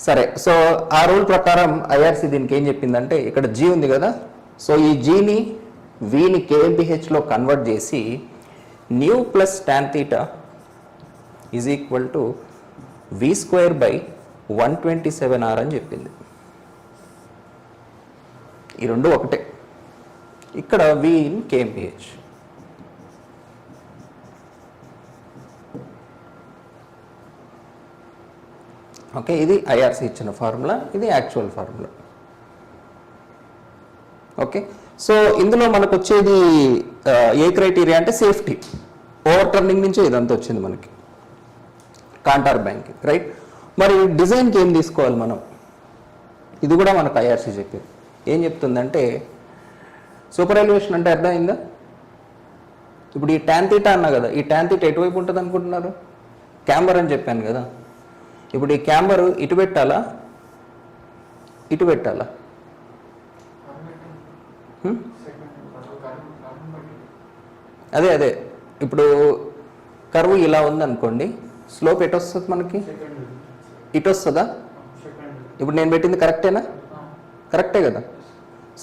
[SPEAKER 1] సరే. సో ఆ రూల్ ప్రకారం ఐఆర్సీ దీనికి ఏం చెప్పిందంటే, ఇక్కడ G ఉంది కదా, సో ఈ Gని Vని KMPHలో కన్వర్ట్ చేసి న్యూ + tan θ v²/127r అని చెప్పింది. ఈ రెండు ఒకటే, ఇక్కడ V ఇన్ KMPH. ఓకే, ఇది ఐఆర్సీ ఇచ్చిన ఫార్ములా, ఇది యాక్చువల్ ఫార్ములా. ఓకే, సో ఇందులో మనకు వచ్చేది ఏ క్రైటీరియా అంటే సేఫ్టీ. ఓవర్ టర్నింగ్ నుంచే ఇదంతా వచ్చింది మనకి, కాంటార్ బ్యాంకింగ్, రైట్? మరి డిజైన్కి ఏం తీసుకోవాలి మనం? ఇది కూడా మనకు ఐఆర్సీ చెప్పింది. ఏం చెప్తుందంటే, సూపర్ ఎలివేషన్ అంటే అర్థమైందా? ఇప్పుడు ఈ tan θ అన్నా కదా, ఈ tan θ ఎటువైపు ఉంటుంది అనుకుంటున్నారు? క్యాంబర్ అని చెప్పాను కదా. ఇప్పుడు ఈ క్యాంబర్ ఇటు పెట్టాలా, ఇటు పెట్టాలా? అదే ఇప్పుడు కర్వ్ ఇలా ఉందనుకోండి, స్లోప్ ఎటు వస్తుంది మనకి? ఇటు వస్తుందా? ఇప్పుడు నేను పెట్టింది కరెక్టేనా? కరెక్టే కదా.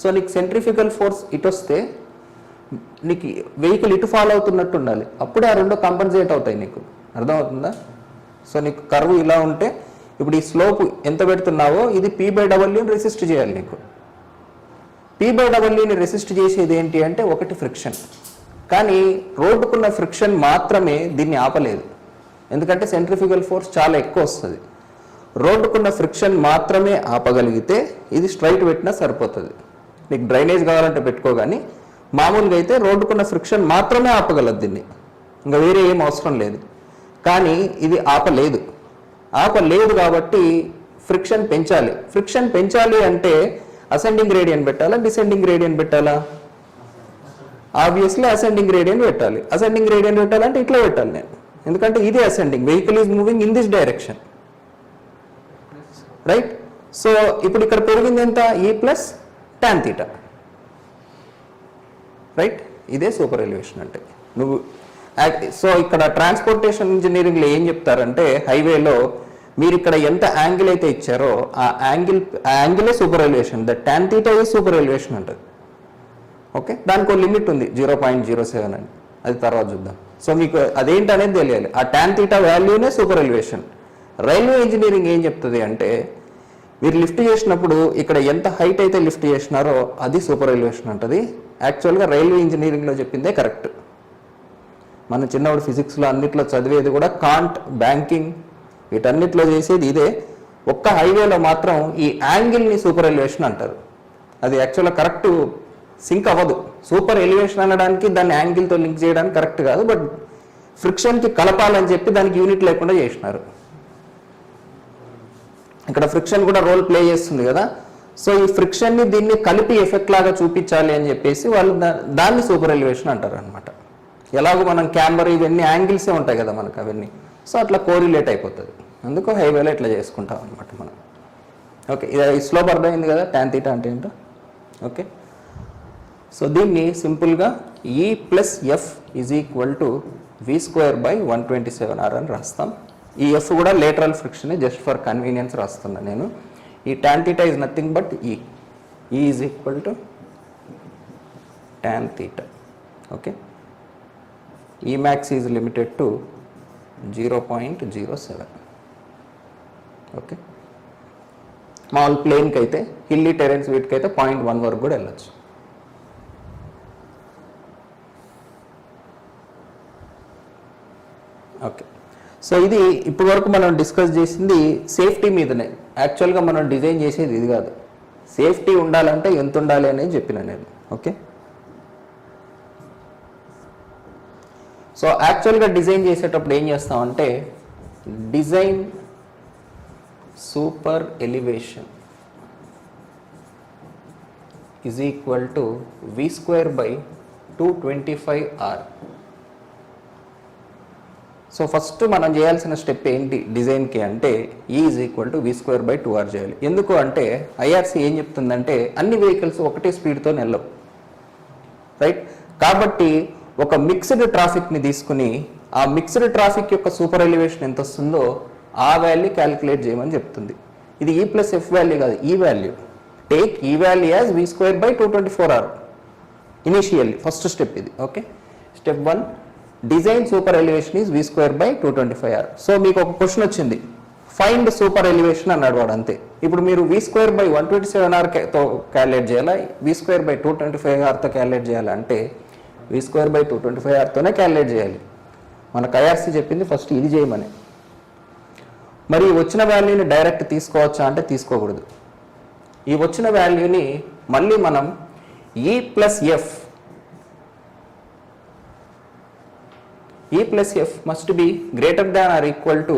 [SPEAKER 1] సో నీకు సెంట్రిఫ్యూగల్ ఫోర్స్ ఇటు వస్తే నీకు వెహికల్ ఇటు ఫాలో అవుతున్నట్టు ఉండాలి, అప్పుడే ఆ రెండు కంపన్సేట్ అవుతాయి నీకు. అర్థమవుతుందా? సో నీకు కర్వ్ ఇలా ఉంటే ఇప్పుడు ఈ స్లోప్ ఎంత పెడుతున్నావో ఇది P/Wని రెసిస్ట్ చేయాలి నీకు. P/Wని రెసిస్ట్ చేసేది ఏంటి అంటే ఒకటి ఫ్రిక్షన్. కానీ రోడ్డుకున్న ఫ్రిక్షన్ మాత్రమే దీన్ని ఆపలేదు, ఎందుకంటే సెంట్రిఫ్యూగల్ ఫోర్స్ చాలా ఎక్కువ వస్తుంది. రోడ్డుకున్న ఫ్రిక్షన్ మాత్రమే ఆపగలిగితే ఇది స్ట్రైట్ పెట్టినా సరిపోతుంది. నీకు డ్రైనేజ్ కావాలంటే పెట్టుకో, కానీ మామూలుగా అయితే రోడ్డుకున్న ఫ్రిక్షన్ మాత్రమే ఆపగలదు దీన్ని, ఇంకా వేరే ఏం అవసరం లేదు. కానీ ఇది ఆపలేదు కాబట్టి ఫ్రిక్షన్ పెంచాలి. ఫ్రిక్షన్ పెంచాలి అంటే అసెండింగ్ గ్రేడియంట్ పెట్టాలా, డిసెండింగ్ గ్రేడియంట్ పెట్టాలా? ఆబ్వియస్లీ అసెండింగ్ గ్రేడియంట్ పెట్టాలి. అసెండింగ్ గ్రేడియంట్ పెట్టాలంటే ఇట్లా పెట్టాలి నేను, ఎందుకంటే ఇది ascending, vehicle is moving in this direction, right? So ఇప్పుడు ఇక్కడ పెరిగింది ఎంత? ఈ ప్లస్ tan θ, రైట్? ఇదే సూపర్ ఎలివేషన్ అంటే. నువ్వు సో ఇక్కడ ట్రాన్స్పోర్టేషన్ ఇంజనీరింగ్లో ఏం చెప్తారంటే, హైవేలో మీరు ఇక్కడ ఎంత యాంగిల్ అయితే ఇచ్చారో ఆ యాంగిలే super elevation, the tan θ is super elevation అంటుంది. ఓకే, దానికి ఒక లిమిట్ ఉంది 0.07 అని, అది తర్వాత చూద్దాం. సో మీకు అదేంటి అనేది తెలియాలి. ఆ tan θ వాల్యూనే సూపర్ ఎలివేషన్. రైల్వే ఇంజనీరింగ్ ఏం చెప్తుంది అంటే, మీరు లిఫ్ట్ చేసినప్పుడు ఇక్కడ ఎంత హైట్ అయితే లిఫ్ట్ చేసినారో అది సూపర్ ఎలివేషన్ అంటది. యాక్చువల్గా రైల్వే ఇంజనీరింగ్లో చెప్పిందే కరెక్ట్. మన చిన్నప్పుడు ఫిజిక్స్లో అన్నిట్లో చదివేది కూడా, కాంట్, బ్యాంకింగ్, వీటన్నిటిలో చేసేది ఇదే. ఒక్క హైవేలో మాత్రం ఈ యాంగిల్ని సూపర్ ఎలివేషన్ అంటారు. అది యాక్చువల్గా కరెక్ట్ సింక్ అవ్వదు. సూపర్ ఎలివేషన్ అనడానికి దాన్ని యాంగిల్తో లింక్ చేయడానికి కరెక్ట్ కాదు, బట్ ఫ్రిక్షన్కి కలపాలని చెప్పి దానికి యూనిట్ లేకుండా చేసినారు. ఇక్కడ ఫ్రిక్షన్ కూడా రోల్ ప్లే చేస్తుంది కదా. సో ఈ ఫ్రిక్షన్ని దీన్ని కలిపి ఎఫెక్ట్ లాగా చూపించాలి అని చెప్పేసి వాళ్ళు దాన్ని సూపర్ ఎలివేషన్ అంటారు అనమాట. ఎలాగో మనం క్యామరా ఇవన్నీ యాంగిల్సే ఉంటాయి కదా మనకు, అవన్నీ సో అట్లా కోరిలేట్ అయిపోతుంది. అందుకు హైవేలో ఇట్లా చేసుకుంటాం అనమాట మనం. ఓకే, ఇది స్లోప్ అర్థమైంది కదా tan θ అంటే ఏంటో. ఓకే, సో దీన్ని సింపుల్గా E plus F is equal to v²/127r అని రాస్తాం. ఈ ఎఫ్ కూడా lateral friction, just for convenience రాస్తున్నా నేను. ఈ tan θ is nothing but E is equal to tan θ. Okay, E max is limited to 0.07. Okay, మామూలు ప్లేన్కి అయితే, హిల్లీ టెరెన్స్ వీటికైతే 0.1 వరకు కూడా వెళ్ళచ్చు. ఓకే, సో ఇది ఇప్పటి వరకు మనం డిస్కస్ చేసింది సేఫ్టీ మీదనే. యాక్చువల్గా మనం డిజైన్ చేసేది ఇది కాదు. సేఫ్టీ ఉండాలంటే ఎంత ఉండాలి అనేది చెప్పిన నేను. ఓకే, సో యాక్చువల్గా డిజైన్ చేసేటప్పుడు ఏం చేస్తామంటే, design super elevation is equal to v²/225r. So first మనం చేయాల్సిన స్టెప్ ఏంటి డిజైన్కి అంటే, ఈ ఈజ్ ఈక్వల్ టు v²/2r చేయాలి. ఎందుకు అంటే ఐఆర్సీ ఏం చెప్తుందంటే, అన్ని వెహికల్స్ ఒకటే స్పీడ్తో వెళ్ళవు, రైట్? కాబట్టి ఒక మిక్స్డ్ ట్రాఫిక్ని తీసుకుని ఆ మిక్స్డ్ ట్రాఫిక్ యొక్క సూపర్ ఎలివేషన్ ఎంత వస్తుందో ఆ వాల్యూ క్యాలిక్యులేట్ చేయమని చెప్తుంది. ఇది ఈ ప్లస్ ఎఫ్ వాల్యూ కాదు, E value. Take E value as v²/224r initially, first step ఇది. Okay, step 1, design super elevation is v²/225r. So మీకు ఒక క్వశ్చన్ వచ్చింది, ఫైండ్ సూపర్ ఎలివేషన్ అన్నాడు వాడు, అంతే. ఇప్పుడు మీరు v²/127rతో క్యాలిక్యులేట్ చేయాలా, v²/225rతో క్యాలిక్యులేట్ చేయాలా అంటే v²/225rతోనే క్యాలిక్యులేట్ చేయాలి. మనకు ఐఆర్సీ చెప్పింది ఫస్ట్ ఇది చేయమని. మరి వచ్చిన వాల్యూని డైరెక్ట్ తీసుకోవచ్చా అంటే తీసుకోకూడదు. ఈ వచ్చిన వాల్యూని మళ్ళీ మనం ఈ plus F must be greater than or equal to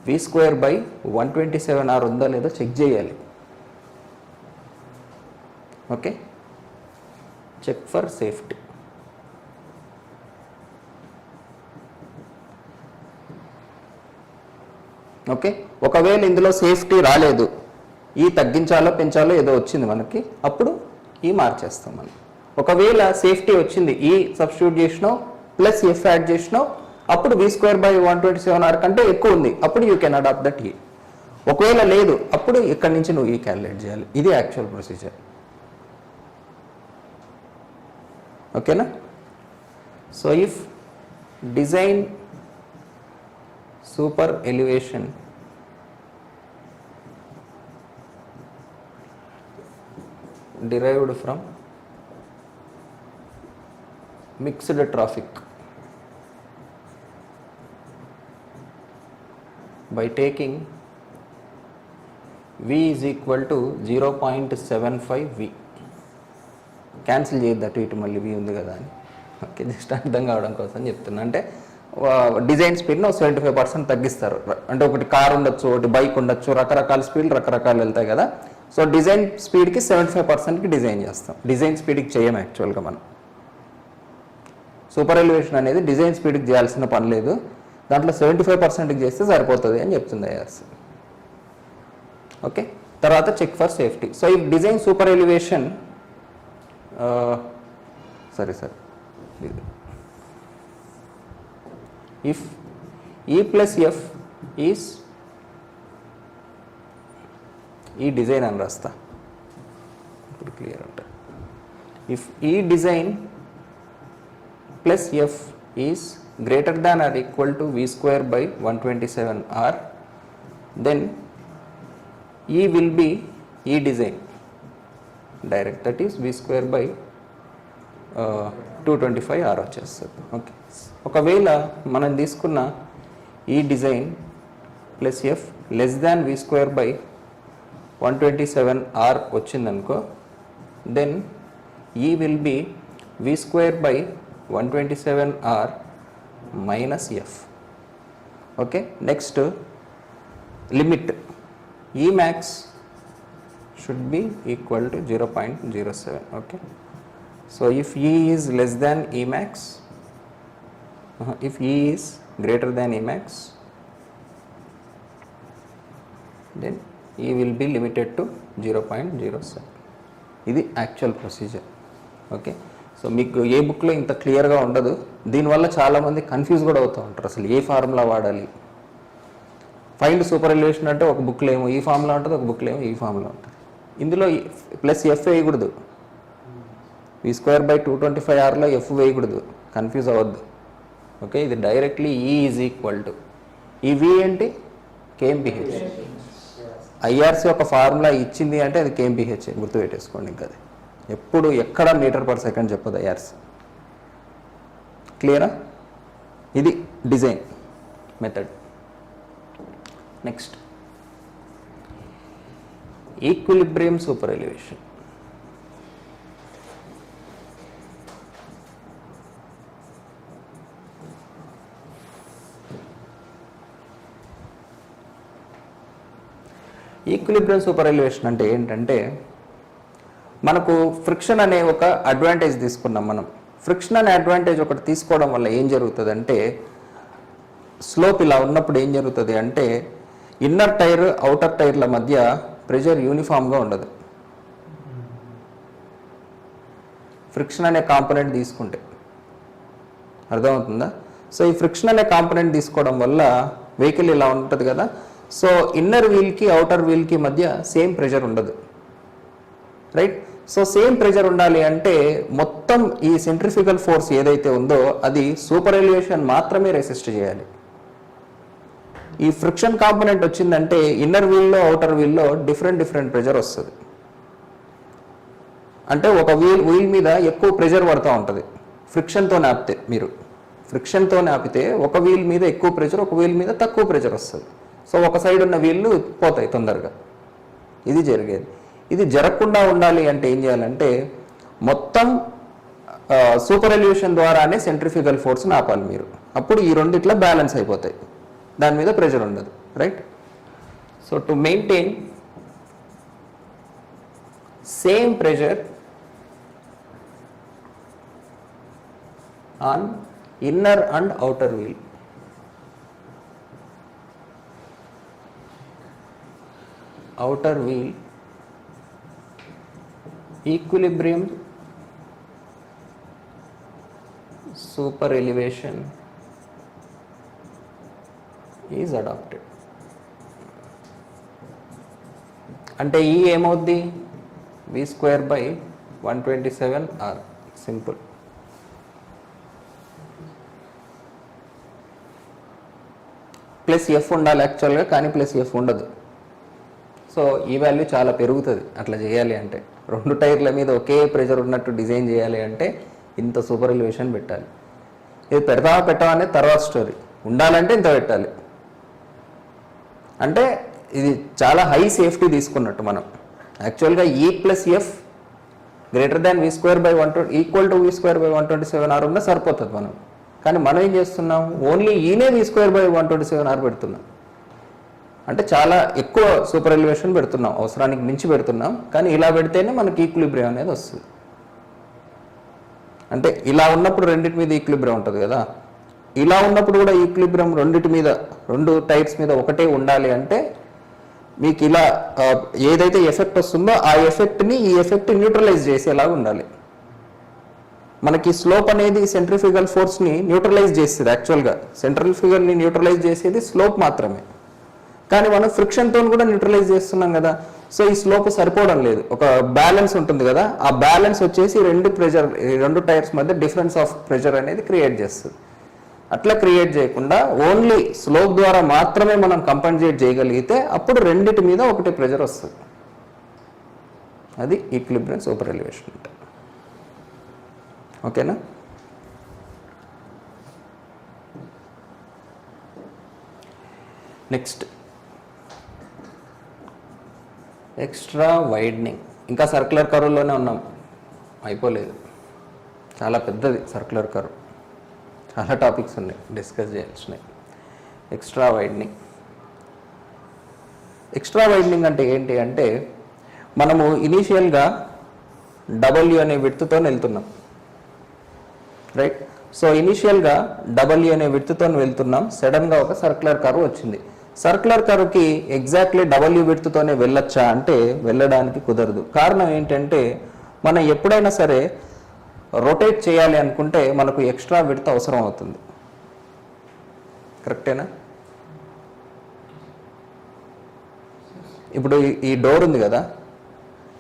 [SPEAKER 1] v²/127r ఉందా లేదో చెక్ చేయాలి. Okay, check for safety. Okay, ఒకవేళ ఇందులో సేఫ్టీ రాలేదు, ఈ తగ్గించాలో పెంచాలో ఏదో వచ్చింది మనకి, అప్పుడు ఈ మార్చేస్తాం మనం. ఒకవేళ సేఫ్టీ వచ్చింది, ఈ సబ్స్టిట్యూట్ చేసినావు ప్లస్ ఎఫ్ యాడ్ చేసినావు, అప్పుడు v²/127r కంటే ఎక్కువ ఉంది, అప్పుడు యూ కెన్ అడాప్ట్ దట్ ఈ. ఒకవేళ లేదు, అప్పుడు ఇక్కడి నుంచి నువ్వు ఈ క్యాలిక్యులేట్ చేయాలి. ఇది యాక్చువల్ ప్రొసీజర్. ఓకేనా? So if design super elevation derived from mixed traffic by taking v is equal to 0.75v. Cancel చేయొద్దు, ఇటు మళ్ళీ v ఉంది కదా అని. ఓకే, జస్ట్ అర్థం కావడం కోసం చెప్తున్నా. అంటే డిజైన్ స్పీడ్ని 75% తగ్గిస్తారు. అంటే ఒకటి కార్ ఉండొచ్చు, ఒకటి బైక్ ఉండొచ్చు, రకరకాల స్పీడ్లు రకరకాలు వెళ్తాయి కదా. సో డిజైన్ స్పీడ్కి 75%కి డిజైన్ చేస్తాం, డిజైన్ స్పీడ్కి చేయం యాక్చువల్గా మనం. సూపర్ ఎలివేషన్ అనేది డిజైన్ స్పీడ్కి చేయాల్సిన పని లేదు, దాంట్లో 75%కి చేస్తే సరిపోతుంది అని చెప్తుంది ఐఆర్సీ. ఓకే, తర్వాత చెక్ ఫర్ సేఫ్టీ. సో ఈ డిజైన్ సూపర్ ఎలివేషన్ సరే ఇఫ్ ఈ ప్లస్ ఎఫ్ ఈస్ ఈ డిజైన్ అని రాస్తా, ఇప్పుడు క్లియర్ ఉంటుంది. ఇఫ్ ఈ design plus F is greater than or equal to v square by 127r, then E will be E design direct, that is v square by 225r వచ్చేస్తుంది. ఓకే, ఒకవేళ మనం తీసుకున్న ఈ design plus F less than v square by 127r వచ్చిందనుకో, then E will be v square by 127r minus f. Okay, next limit E max should be equal to 0.07. Okay, so if E is less than E max, if E is greater than E max, then E will be limited to 0.07. ఇది యాక్చువల్ ప్రొసీజర్. ఓకే, సో మీకు ఏ బుక్లో ఇంత క్లియర్గా ఉండదు, దీనివల్ల చాలామంది కన్ఫ్యూజ్ కూడా అవుతూ ఉంటారు, అసలు ఏ ఫార్ములా వాడాలి. ఫైండ్ సూపర్ ఎలివేషన్ అంటే ఒక బుక్లో ఏమో ఈ ఫార్ములా ఉంటుంది, ఒక బుక్లో ఏమో ఈ ఫార్ములా ఉంటుంది. ఇందులో ప్లస్ ఎఫ్ వేయకూడదు, v square by 225rలో ఎఫ్ వేయకూడదు, కన్ఫ్యూజ్ అవ్వద్దు. ఓకే, ఇది డైరెక్ట్లీ ఈ ఈజ్ ఈక్వల్ టు ఈ వి ఏంటి కేఎంపిహెచ్. ఐఆర్సీ ఒక ఫార్ములా ఇచ్చింది అంటే అది కేఎంపిహెచ్, గుర్తుపెట్టేసుకోండి. ఇంకా అది ఎప్పుడు ఎక్కడ మీటర్ పర్ సెకండ్ చెప్పదు ఐఆర్సీ. క్లియరా? ఇది design method. Next equilibrium super elevation. Equilibrium super elevation అంటే ఏంటంటే, మనకు ఫ్రిక్షన్ అనే ఒక అడ్వాంటేజ్ తీసుకున్నాం మనం. ఫ్రిక్షన్ అనే అడ్వాంటేజ్ ఒకటి తీసుకోవడం వల్ల ఏం జరుగుతుంది అంటే, స్లోప్ ఇలా ఉన్నప్పుడు ఏం జరుగుతుంది అంటే, ఇన్నర్ టైర్ అవుటర్ టైర్ల మధ్య ప్రెషర్ యూనిఫామ్గా ఉండదు. ఫ్రిక్షన్ అనే కాంపోనెంట్ తీసుకుంటే అర్థమవుతుందా? సో ఈ ఫ్రిక్షన్ అనే కాంపోనెంట్ తీసుకోవడం వల్ల వెహికల్ ఇలా ఉంటుంది కదా, సో ఇన్నర్ వీల్కి అవుటర్ వీల్కి మధ్య సేమ్ ప్రెషర్ ఉండదు, రైట్? సో సేమ్ ప్రెషర్ ఉండాలి అంటే మొత్తం ఈ సెంట్రిఫ్యూగల్ ఫోర్స్ ఏదైతే ఉందో అది సూపర్ ఎలివేషన్ మాత్రమే రెసిస్ట్ చేయాలి. ఈ ఫ్రిక్షన్ కాంపోనెంట్ వచ్చిందంటే ఇన్నర్ వీల్లో అవుటర్ వీల్లో డిఫరెంట్ ప్రెషర్ వస్తుంది. అంటే ఒక వీల్ మీద ఎక్కువ ప్రెషర్ పడుతూ ఉంటుంది ఫ్రిక్షన్తో నాపితే. మీరు ఫ్రిక్షన్తో నాపితే ఒక వీల్ మీద ఎక్కువ ప్రెషర్, ఒక వీల్ మీద తక్కువ ప్రెషర్ వస్తుంది. సో ఒక సైడ్ ఉన్న వీళ్ళు పోతాయి తొందరగా. ఇది జరిగేది. ఇది జరగకుండా ఉండాలి అంటే ఏం చేయాలంటే, మొత్తం సూపర్ ఎలివేషన్ ద్వారానే సెంట్రిఫ్యూగల్ ఫోర్స్ని ఆపాలి మీరు. అప్పుడు ఈ రెండు ఇట్లా బ్యాలెన్స్ అయిపోతాయి, దాని మీద ప్రెషర్ ఉండదు, right? So to maintain same pressure on inner and outer wheel, outer wheel, equilibrium super elevation is adopted. అంటే ఈ ఏమవుద్ది v square by 127r, simple. Plus F ఉండాలి యాక్చువల్గా, కానీ ప్లస్ ఎఫ్ ఉండదు. సో ఈ వాల్యూ చాలా పెరుగుతుంది అట్లా చేయాలి అంటే. రెండు టైర్ల మీద ఒకే ప్రెషర్ ఉన్నట్టు డిజైన్ చేయాలి అంటే ఇంత సూపర్ ఎలివేషన్ పెట్టాలి. ఇది పెట్టావా అనేది తర్వాత స్టోరీ. ఉండాలంటే ఇంత పెట్టాలి. అంటే ఇది చాలా హై సేఫ్టీ తీసుకున్నట్టు మనం. యాక్చువల్గా ఈ plus F greater than v square by 120 equal to v square by 127r ఉన్నా సరిపోతుంది మనం. కానీ మనం ఏం చేస్తున్నాం, ఓన్లీ ఈనే v square by 127r పెడుతున్నాం. అంటే చాలా ఎక్కువ సూపర్ ఎలివేషన్ పెడుతున్నాం, అవసరానికి మించి పెడుతున్నాం, కానీ ఇలా పెడితేనే మనకి ఈక్విలిబ్రియం అనేది వస్తుంది. అంటే ఇలా ఉన్నప్పుడు రెండింటి మీద ఈక్విలిబ్రియం ఉంటుంది కదా, ఇలా ఉన్నప్పుడు కూడా ఈక్విలిబ్రియం రెండింటి మీద, రెండు టైప్స్ మీద ఒకటే ఉండాలి అంటే మీకు ఇలా ఏదైతే ఎఫెక్ట్ వస్తుందో ఆ ఎఫెక్ట్ని ఈ ఎఫెక్ట్ న్యూట్రలైజ్ చేసేలాగా ఉండాలి. మనకి స్లోప్ అనేది సెంట్రిఫ్యూగల్ ఫోర్స్ని న్యూట్రలైజ్ చేస్తుంది. యాక్చువల్గా సెంట్రిఫ్యూగల్ని న్యూట్రలైజ్ చేసేది స్లోప్ మాత్రమే, కానీ మనం ఫ్రిక్షన్తో కూడా న్యూట్రలైజ్ చేస్తున్నాం కదా. సో ఈ స్లోప్ సరిపోవడం లేదు, ఒక బ్యాలెన్స్ ఉంటుంది కదా, ఆ బ్యాలెన్స్ వచ్చేసి రెండు టైర్స్ మధ్య డిఫరెన్స్ ఆఫ్ ప్రెషర్ అనేది క్రియేట్ చేస్తుంది. అట్లా క్రియేట్ చేయకుండా ఓన్లీ స్లోప్ ద్వారా మాత్రమే మనం కంపన్సేట్ చేయగలిగితే అప్పుడు రెండింటి మీద ఒకటి ప్రెషర్ వస్తుంది. అది ఈక్విలిబ్రియం సూపర్ ఎలివేషన్ అంటే. ఓకేనా? Next extra widening. ఇంకా సర్క్యులర్ కర్వ్లోనే ఉన్నాం, అయిపోలేదు, చాలా పెద్దది సర్క్యులర్ కర్వ్, చాలా టాపిక్స్ ఉన్నాయి డిస్కస్ చేయాల్సినవి. Extra widening. ఎక్స్ట్రా వైడనింగ్ అంటే ఏంటి అంటే మనము ఇనీషియల్గా డబ్ల్యూ అనే విడ్త్తో వెళ్తున్నాం, రైట్? సో ఇనీషియల్గా డబ్ల్యూ అనే విడ్త్తో వెళ్తున్నాం, సడన్గా ఒక సర్క్యులర్ కర్వ్ వచ్చింది. సర్క్యులర్ కర్వ్కి ఎగ్జాక్ట్లీ డబ్ల్యూ విడ్త్తోనే వెళ్ళొచ్చా అంటే వెళ్ళడానికి కుదరదు. కారణం ఏంటంటే మనం ఎప్పుడైనా సరే రొటేట్ చేయాలి అనుకుంటే మనకు ఎక్స్ట్రా విడ్త్ అవసరం అవుతుంది. కరెక్టేనా? ఇప్పుడు ఈ డోర్ ఉంది కదా,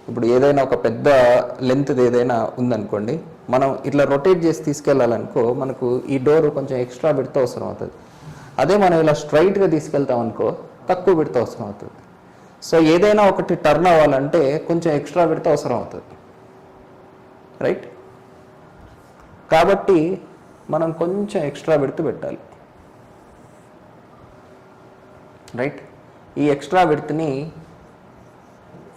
[SPEAKER 1] ఇప్పుడు ఏదైనా ఒక పెద్ద లెంత్ ఏదైనా ఉందనుకోండి, మనం ఇట్లా రొటేట్ చేసి తీసుకెళ్ళాలనుకో మనకు ఈ డోర్ కొంచెం ఎక్స్ట్రా విడ్త్ అవసరం అవుతుంది. అదే మనం ఇలా స్ట్రైట్గా తీసుకెళ్తాం అనుకో తక్కువ విడ్త్ అవసరం అవుతుంది. సో ఏదైనా ఒకటి టర్న్ అవ్వాలంటే కొంచెం ఎక్స్ట్రా విడ్త్ అవసరం అవుతుంది, రైట్? కాబట్టి మనం కొంచెం ఎక్స్ట్రా విడ్త్ పెట్టాలి, రైట్? ఈ ఎక్స్ట్రా విడ్త్ని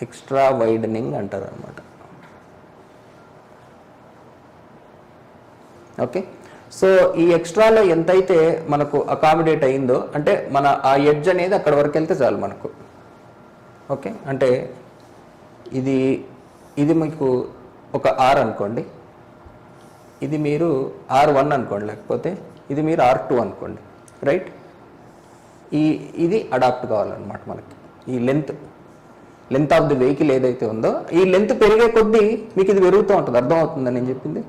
[SPEAKER 1] ఎక్స్ట్రా వైడనింగ్ అంటారు అన్నమాట. ఓకే, సో ఈ ఎక్స్ట్రాలో ఎంతైతే మనకు అకామిడేట్ అయిందో, అంటే మన ఆ ఎడ్జ్ అనేది అక్కడ వరకు వెళ్తే చాలు మనకు. ఓకే, అంటే ఇది మీకు ఒక ఆర్ అనుకోండి, ఇది మీరు R1 అనుకోండి, లేకపోతే ఇది మీరు R2 అనుకోండి, రైట్? ఇది అడాప్ట్ కావాలన్నమాట మనకి. ఈ లెంత్ ఆఫ్ ది వెహికల్ ఏదైతే ఉందో ఈ లెంత్ పెరిగే కొద్దీ మీకు ఇది పెరుగుతూ ఉంటుంది. అర్థమవుతుందని నేను చెప్పింది?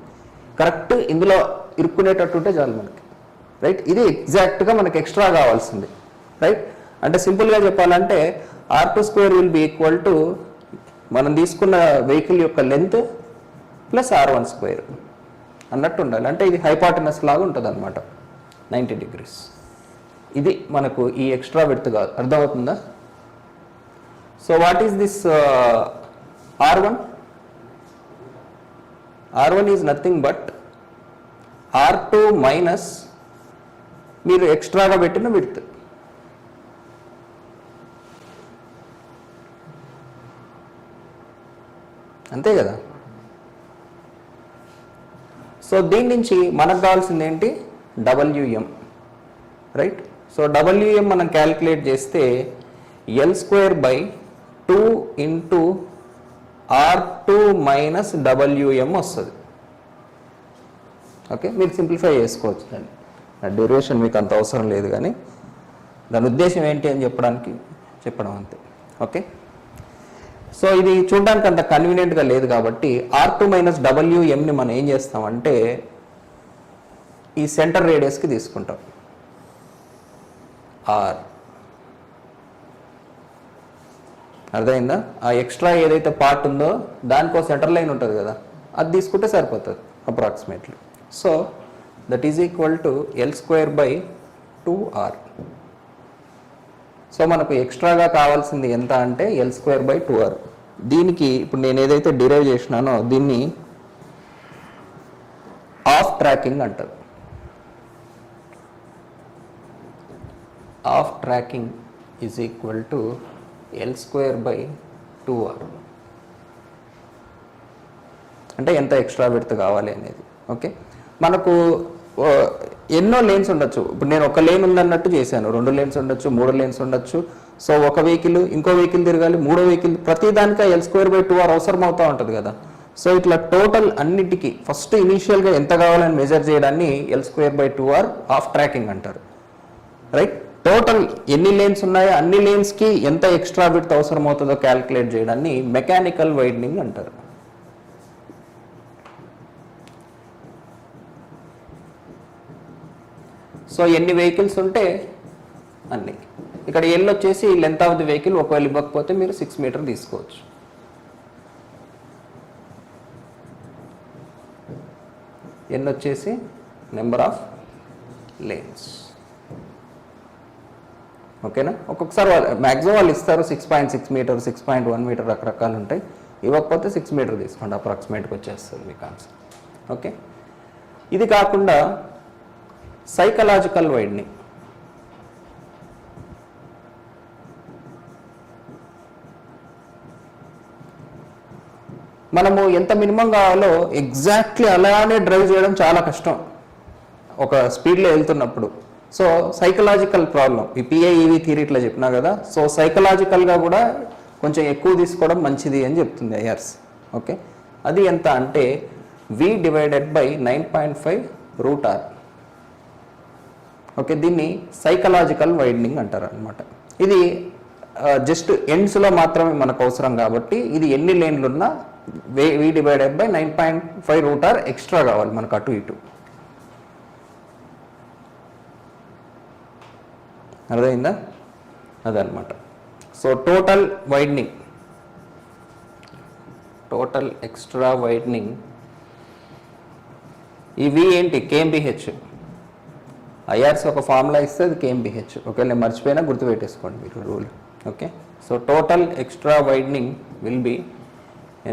[SPEAKER 1] కరెక్ట్ ఇందులో ఇరుక్కునేటట్టుంటే చాలు మనకి, రైట్? ఇది ఎగ్జాక్ట్గా మనకి ఎక్స్ట్రా కావాల్సింది, రైట్? అంటే సింపుల్గా చెప్పాలంటే R2² will be equal to మనం తీసుకున్న వెహికల్ యొక్క లెంత్ ప్లస్ R1² అన్నట్టు ఉండాలి. అంటే ఇది హైపాటనస్ లాగా ఉంటుంది అనమాట, 90 degrees. ఇది మనకు ఈ ఎక్స్ట్రా విడ్త్ కాదు. అర్థమవుతుందా? So what is this R1? R1 is nothing but R2 minus మీరు ఎక్స్ట్రాగా పెట్టిన విడ్త్. అంతే కదా? సో దీని నుంచి మనకు కావాల్సింది ఏంటి? WM, right? సో WM మనం క్యాలిక్యులేట్ చేస్తే L²/2 into R2 minus WM వస్తుంది. ఓకే, మీరు సింప్లిఫై చేసుకోవచ్చు దాన్ని, డ్యూరేషన్ మీకు అంత అవసరం లేదు, కానీ దాని ఉద్దేశం ఏంటి అని చెప్పడం అంతే. ఓకే, సో ఇది చూడడానికి అంత కన్వీనియంట్గా లేదు కాబట్టి R2 మైనస్ WMని మనం ఏం చేస్తామంటే ఈ సెంటర్ రేడియస్కి తీసుకుంటాం. ఆర్ అర్థమైందా? ఆ ఎక్స్ట్రా ఏదైతే పార్ట్ ఉందో దానికో సెంటర్ లైన్ ఉంటుంది కదా, అది తీసుకుంటే సరిపోతుంది approximately. So that is equal to L²/2R. So మనకు ఎక్స్ట్రాగా కావాల్సింది ఎంత అంటే L²/2R. దీనికి ఇప్పుడు నేను ఏదైతే డిరైవ్ చేసినానో దీన్ని ఆఫ్ ట్రాకింగ్ అంటారు. Of tracking is equal to L²/2R. అంటే ఎంత ఎక్స్ట్రా విడ్త్ కావాలి అనేది. ఓకే, మనకు ఎన్నో లేన్స్ ఉండొచ్చు. ఇప్పుడు నేను ఒక లేన్ ఉందన్నట్టు చేశాను, 2 లేన్స్ ఉండొచ్చు, 3 లేన్స్ ఉండొచ్చు. సో ఒక వెహికల్ ఇంకో వెహికల్ తిరగాలి, మూడో వెహికల్, ప్రతి దానికి L²/2R అవసరం అవుతూ ఉంటుంది కదా. సో ఇట్లా టోటల్ అన్నిటికీ ఫస్ట్ ఇనీషియల్గా ఎంత కావాలని మెజర్ చేయడాన్ని L²/2R ఆఫ్ ట్రాకింగ్ అంటారు, రైట్. టోటల్ ఎన్ని లేన్స్ ఉన్నాయో అన్ని లేన్స్కి ఎంత ఎక్స్ట్రా విడ్త్ అవసరం అవుతుందో క్యాల్కులేట్ చేయడాన్ని మెకానికల్ వైడనింగ్ అంటారు. సో ఎన్ని వెహికల్స్ ఉంటే అన్ని. ఇక్కడ ఎల్ వచ్చేసి లెంత్ ఆఫ్ ది వెహికల్, ఒకవేళ ఇవ్వకపోతే మీరు 6 మీటర్ తీసుకోవచ్చు. ఎన్ వచ్చేసి నెంబర్ ఆఫ్ లేన్స్. ఓకేనా. ఒక్కొక్కసారి మ్యాక్సిమం వాళ్ళు ఇస్తారు 6.6 మీటర్, 6.1 మీటర్, రకరకాలు ఉంటాయి. ఇవ్వకపోతే 6 మీటర్ తీసుకోండి, అప్రాక్సిమేట్గా వచ్చేస్తుంది మీకు ఆన్సర్. ఓకే. ఇది కాకుండా సైకలాజికల్ వైడనింగ్. మనము ఎంత మినిమం కావాలో ఎగ్జాక్ట్లీ అలానే డ్రైవ్ చేయడం చాలా కష్టం ఒక స్పీడ్లో వెళ్తున్నప్పుడు. సో సైకలాజికల్ ప్రాబ్లం, ఈ పిఐఈవి థియరీ ఇట్లా చెప్పినా కదా. సో సైకలాజికల్గా కూడా కొంచెం ఎక్కువ తీసుకోవడం మంచిది అని చెప్తుంది ఐఆర్స్. ఓకే. అది ఎంత అంటే V/9.5√R. ఓకే. దీన్ని సైకలాజికల్ వైడనింగ్ అంటారు అనమాట. ఇది జస్ట్ ఎండ్స్లో మాత్రమే మనకు అవసరం కాబట్టి ఇది ఎన్ని లేన్లు ఉన్నా V/9.5√R ఎక్స్ట్రా కావాలి మనకు అటు ఇటు. అర్థమైందా? అదనమాట. So total widening, total extra widening, ఇవి ఏంటి? KMBH. ఐఆర్స్ ఒక ఫార్ములా ఇస్తే అది KMBH. ఒకవేళ నేను మర్చిపోయినా గుర్తుపెట్టేసుకోండి మీరు rule. Okay. So total extra widening will be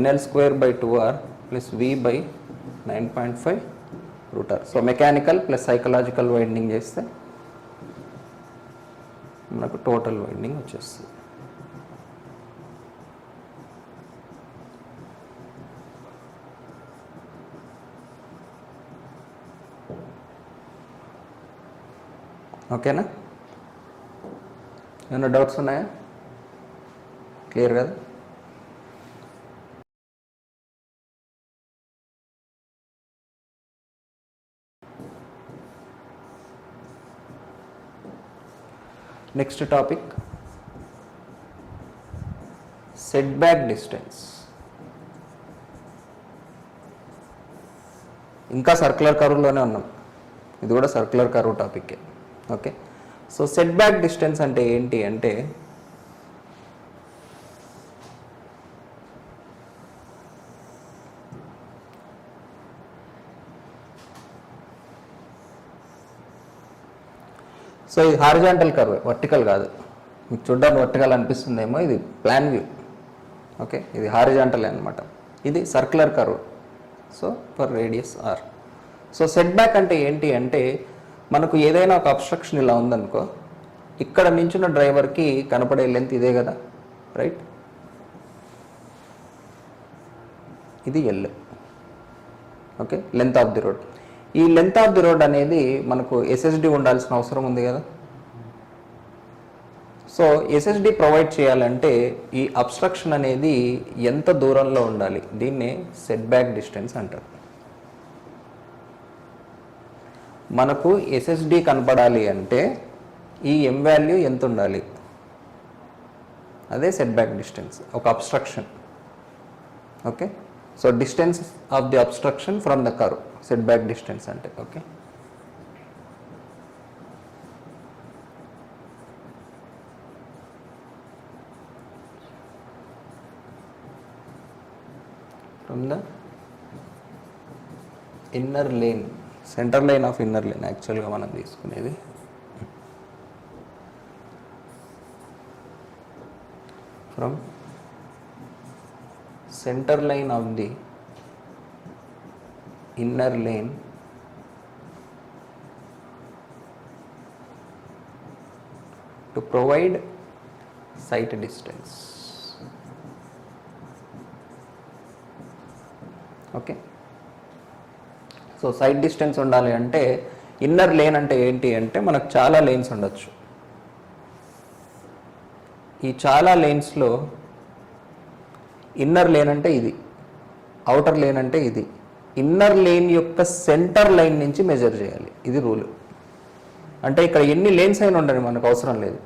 [SPEAKER 1] NL²/2R plus V/9.5√R. So mechanical plus psychological widening చేస్తే మనకు టోటల్ వైడనింగ్ వచ్చేస్తుంది. ఓకేనా? ఏమైనా డౌట్స్ ఉన్నాయా? క్లియర్ కదా? Next topic set back distance. ఇంకా సర్క్యులర్ కర్వ్లోనే ఉన్నాం, ఇది కూడా సర్క్యులర్ కర్వ్ టాపిక్కే. Okay. So set back distance అంటే ఏంటి అంటే సో ఇది హారిజాంటల్ కర్వ్, వర్టికల్ కాదు. మీకు చూడడానికి వర్టికల్ అనిపిస్తుందేమో, ఇది ప్లాన్ వ్యూ. ఓకే. ఇది హారిజాంటల్ అనమాట. ఇది circular curve. So for radius R. So set back అంటే ఏంటి అంటే మనకు ఏదైనా ఒక అబ్స్ట్రక్షన్ ఇలా ఉందనుకో, ఇక్కడ నించున్న డ్రైవర్కి కనపడే లెంత్ ఇదే కదా, రైట్. ఇది L. Okay. Length of the road. ఈ లెంత్ ఆఫ్ ది రోడ్ అనేది మనకు SSD ఉండాల్సిన అవసరం ఉంది కదా. సో SSD ప్రొవైడ్ చేయాలంటే ఈ అబ్స్ట్రక్షన్ అనేది ఎంత దూరంలో ఉండాలి, దీన్నే సెట్ బ్యాక్ డిస్టెన్స్ అంటారు. మనకు SSD కనపడాలి అంటే ఈ M వాల్యూ ఎంత ఉండాలి, అదే సెట్ బ్యాక్ డిస్టెన్స్, ఒక obstruction. Okay. So distance of the obstruction from the curve, set back distance అంటే. Okay. From the inner lane, center line of inner lane యాక్చువల్గా మనం తీసుకునేది. From center line of the inner lane to provide sight distance. Okay. So sight distance ఉండాలి అంటే ఇన్నర్ లేన్ అంటే ఏంటి అంటే మనకు చాలా లేన్స్ ఉండొచ్చు. ఈ చాలా లేన్స్లో ఇన్నర్ లేన్ అంటే ఇది, అవుటర్ లేన్ అంటే ఇది. ఇన్నర్ లేన్ యొక్క సెంటర్ లైన్ నుంచి మెజర్ చేయాలి, ఇది రూల్. అంటే ఇక్కడ ఎన్ని లేన్స్ అయినా ఉండండి మనకు అవసరం లేదు,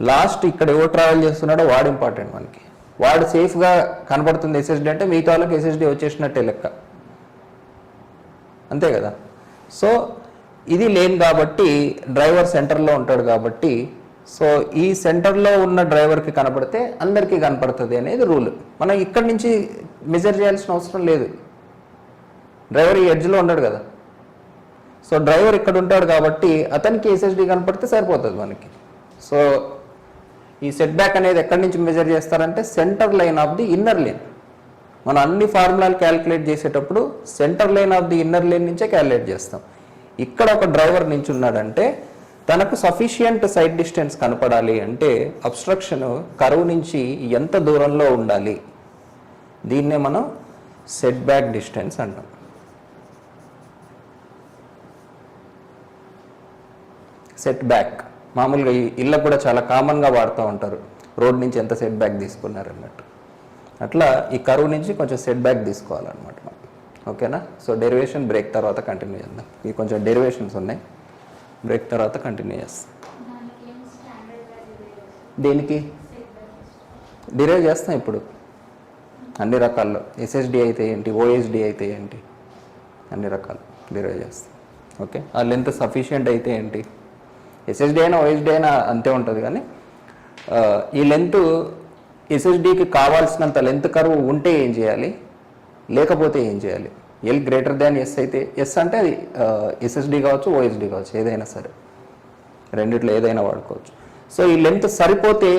[SPEAKER 1] లాస్ట్ ఇక్కడ ఎవరు ట్రావెల్ చేస్తున్నాడో వాడు ఇంపార్టెంట్ మనకి. వాడు సేఫ్గా కనపడుతుంది ఎస్ఎస్డి అంటే మిగతా వాళ్ళకి ఎస్ఎస్డి వచ్చేసినట్టే లెక్క, అంతే కదా. సో ఇది లేన్ కాబట్టి డ్రైవర్ సెంటర్లో ఉంటాడు కాబట్టి, సో ఈ సెంటర్లో ఉన్న డ్రైవర్కి కనపడితే అందరికీ కనపడుతుంది అనేది రూల్. మనం ఇక్కడి నుంచి మెజర్ చేయాల్సిన అవసరం లేదు, డ్రైవర్ ఈ ఎడ్జ్లో ఉన్నాడు కదా. సో డ్రైవర్ ఇక్కడ ఉంటాడు కాబట్టి అతనికి ఎస్ఎస్డి కనపడితే సరిపోతుంది మనకి. సో ఈ సెట్ బ్యాక్ అనేది ఎక్కడి నుంచి మెజర్ చేస్తారంటే centre line of the inner lane. మనం అన్ని ఫార్ములాలు క్యాలిక్యులేట్ చేసేటప్పుడు centre line of the inner lane నుంచే క్యాలిక్యులేట్ చేస్తాం. ఇక్కడ ఒక డ్రైవర్ నుంచి ఉన్నాడంటే తనకు సఫిషియంట్ సైడ్ డిస్టెన్స్ కనపడాలి అంటే అబ్స్ట్రక్షన్ కర్వ్ నుంచి ఎంత దూరంలో ఉండాలి, దీన్నే మనం సెట్ బ్యాక్ డిస్టెన్స్ అంటాం. సెట్ బ్యాక్ మామూలుగా ఇళ్ళకు కూడా చాలా కామన్గా వాడుతూ ఉంటారు, రోడ్ నుంచి ఎంత సెట్ బ్యాక్ తీసుకున్నారు అన్నట్టు. అట్లా ఈ కర్వ్ నుంచి కొంచెం సెట్ బ్యాక్ తీసుకోవాలన్నమాట మనం, ఓకేనా. సో డెరివేషన్ బ్రేక్ తర్వాత కంటిన్యూ చేద్దాం. ఇవి కొంచెం డెరివేషన్స్ ఉన్నాయి, బ్రేక్ తర్వాత కంటిన్యూ చేస్తాం. దేనికి డిరైవ్ చేస్తాం ఇప్పుడు అన్ని రకాల్లో, ఎస్ఎస్డి అయితే ఏంటి, ఓఎస్డి అయితే ఏంటి, అన్ని రకాలు డిరైవ్ చేస్తాం. ఓకే, ఆ లెంత్ సఫిషియంట్ అయితే ఏంటి, ఎస్ఎస్డి అయినా ఓఎస్డి అయినా అంతే ఉంటుంది. కానీ ఈ లెంత్ ఎస్ఎస్డికి కావాల్సినంత లెంత్ కర్వ్ ఉంటే ఏం చేయాలి, లేకపోతే ఏం చేయాలి. ఎల్ గ్రేటర్ దాన్ ఎస్ అయితే, ఎస్ అంటే అది ఎస్ఎస్డి కావచ్చు ఓఎస్డి కావచ్చు, ఏదైనా సరే, రెండిట్లో ఏదైనా వాడుకోవచ్చు. సో ఈ లెంత్ సరిపోతే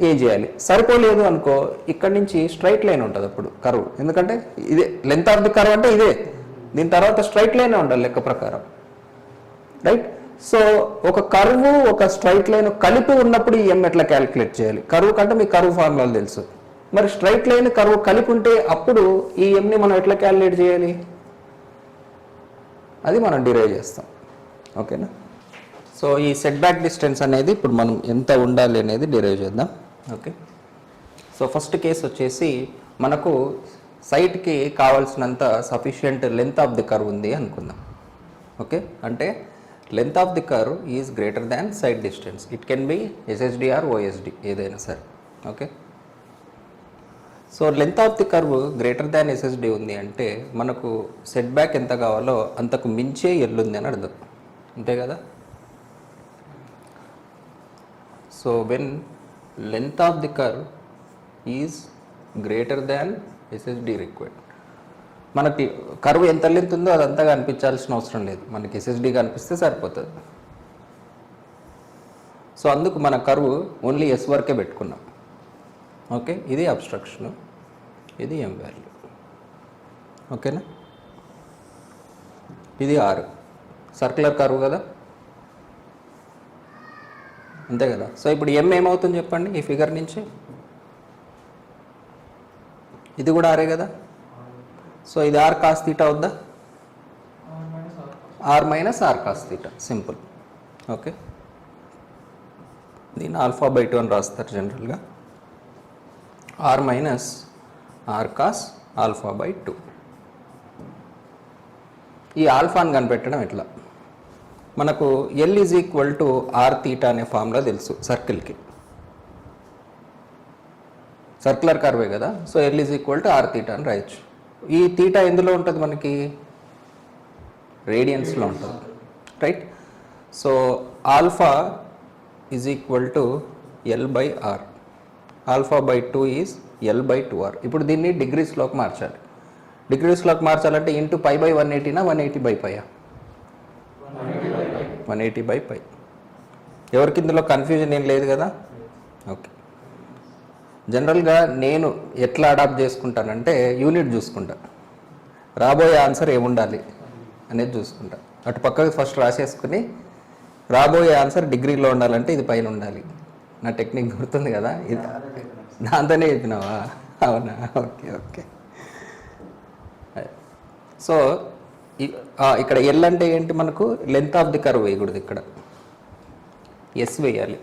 [SPEAKER 1] ఏం చేయాలి, సరిపోలేదు అనుకో ఇక్కడ నుంచి స్ట్రైట్ లైన్ ఉంటుంది అప్పుడు కర్వ్, ఎందుకంటే ఇదే లెంత్ ఆఫ్ ది కర్వ్ అంటే ఇదే, దీని తర్వాత స్ట్రైట్ లైనే ఉండాలి లెక్క ప్రకారం, రైట్. సో ఒక కర్వ్ ఒక స్ట్రైట్ లైన్ కలిపి ఉన్నప్పుడు ఈ ఎం ఎట్లా క్యాలిక్యులేట్ చేయాలి, కర్వ్ కంటే మీకు కర్వ్ ఫార్ములాలు తెలుసు. మరి స్ట్రైట్ లైన్ కర్వ్ కలిపి ఉంటే అప్పుడు ఈ ఎంని మనం ఎట్లా క్యాలిక్యులేట్ చేయాలి, అది మనం డిరైవ్ చేస్తాం, ఓకేనా. సో ఈ సెట్ బ్యాక్ డిస్టెన్స్ అనేది ఇప్పుడు మనం ఎంత ఉండాలి అనేది డిరైవ్ చేద్దాం. ఓకే, సో ఫస్ట్ కేసు వచ్చేసి మనకు సైట్కి కావాల్సినంత sufficient length of the curve ఉంది అనుకుందాం. ఓకే, అంటే length of the curve is greater than sight distance. It can be SSD or OSD, ఏదైనా సరే. Okay, so length of the curve greater than SSD ఉంది అంటే మనకు సెట్ బ్యాక్ ఎంత కావాలో అంతకు మించే ఎల్లుంది అని అర్థం, అంతే కదా. So when length of the curve is greater than SSD required, మనకి కర్వ్ ఎంత లెంత్ ఉందో అదంతా కనిపించాల్సిన అవసరం లేదు, మనకి ఎస్ఎస్డి కనిపిస్తే సరిపోతుంది. సో అందుకు మన కర్వ్ ఓన్లీ ఎస్ వరకే పెట్టుకున్నాం. ఓకే, ఇది అబ్స్ట్రక్షన్, ఇది ఎం వాల్యూ, ఓకేనా. ఇది ఆర్, సర్క్యులర్ కర్వ్ కదా, అంతే కదా. సో ఇప్పుడు ఎం ఏమవుతుంది చెప్పండి ఈ ఫిగర్ నుంచి, ఇది కూడా ఆరే కదా. సో ఇది ఆర్ కాస్ తీటా అవుద్దా, R minus R cos theta, simple. Okay, దీన్ని α/2 అని రాస్తారు జనరల్గా, ఆర్ మైనస్ ఆర్ కాస్ α/2. ఈ ఆల్ఫాని కనిపెట్టడం ఎట్లా, మనకు L is equal to R theta అనే ఫార్ములా తెలుసు సర్కిల్కి, సర్క్యులర్ కర్వే కదా. So L is equal to R theta అని రాయొచ్చు. ఈ తీటా ఎందులో ఉంటుంది మనకి, రేడియన్స్లో ఉంటుంది, right. So alpha is equal to L/R, α/2 is L/2R. ఇప్పుడు దీన్ని డిగ్రీస్లోకి మార్చాలి. డిగ్రీస్లోకి మార్చాలంటే ఇంటూ π/180 180/π, 180/π. ఎవరికి ఇందులో కన్ఫ్యూజన్ ఏం లేదు కదా. ఓకే, జనరల్గా నేను ఎట్లా అడాప్ట్ చేసుకుంటానంటే యూనిట్ చూసుకుంటా, రాబోయే ఆన్సర్ ఏముండాలి అనేది చూసుకుంటా. అటు పక్కకి ఫస్ట్ రాసేసుకుని రాబోయే ఆన్సర్ డిగ్రీలో ఉండాలంటే ఇది పైన ఉండాలి. నా టెక్నిక్ గుర్తుంది కదా, ఇది దాంతోనే చెప్పినావా, అవునా. Okay okay. సో ఇక్కడ ఎల్ అంటే ఏంటి, మనకు లెంత్ ఆఫ్ ది కర్వ్ వేయకూడదు, ఇక్కడ ఎస్ వేయాలి.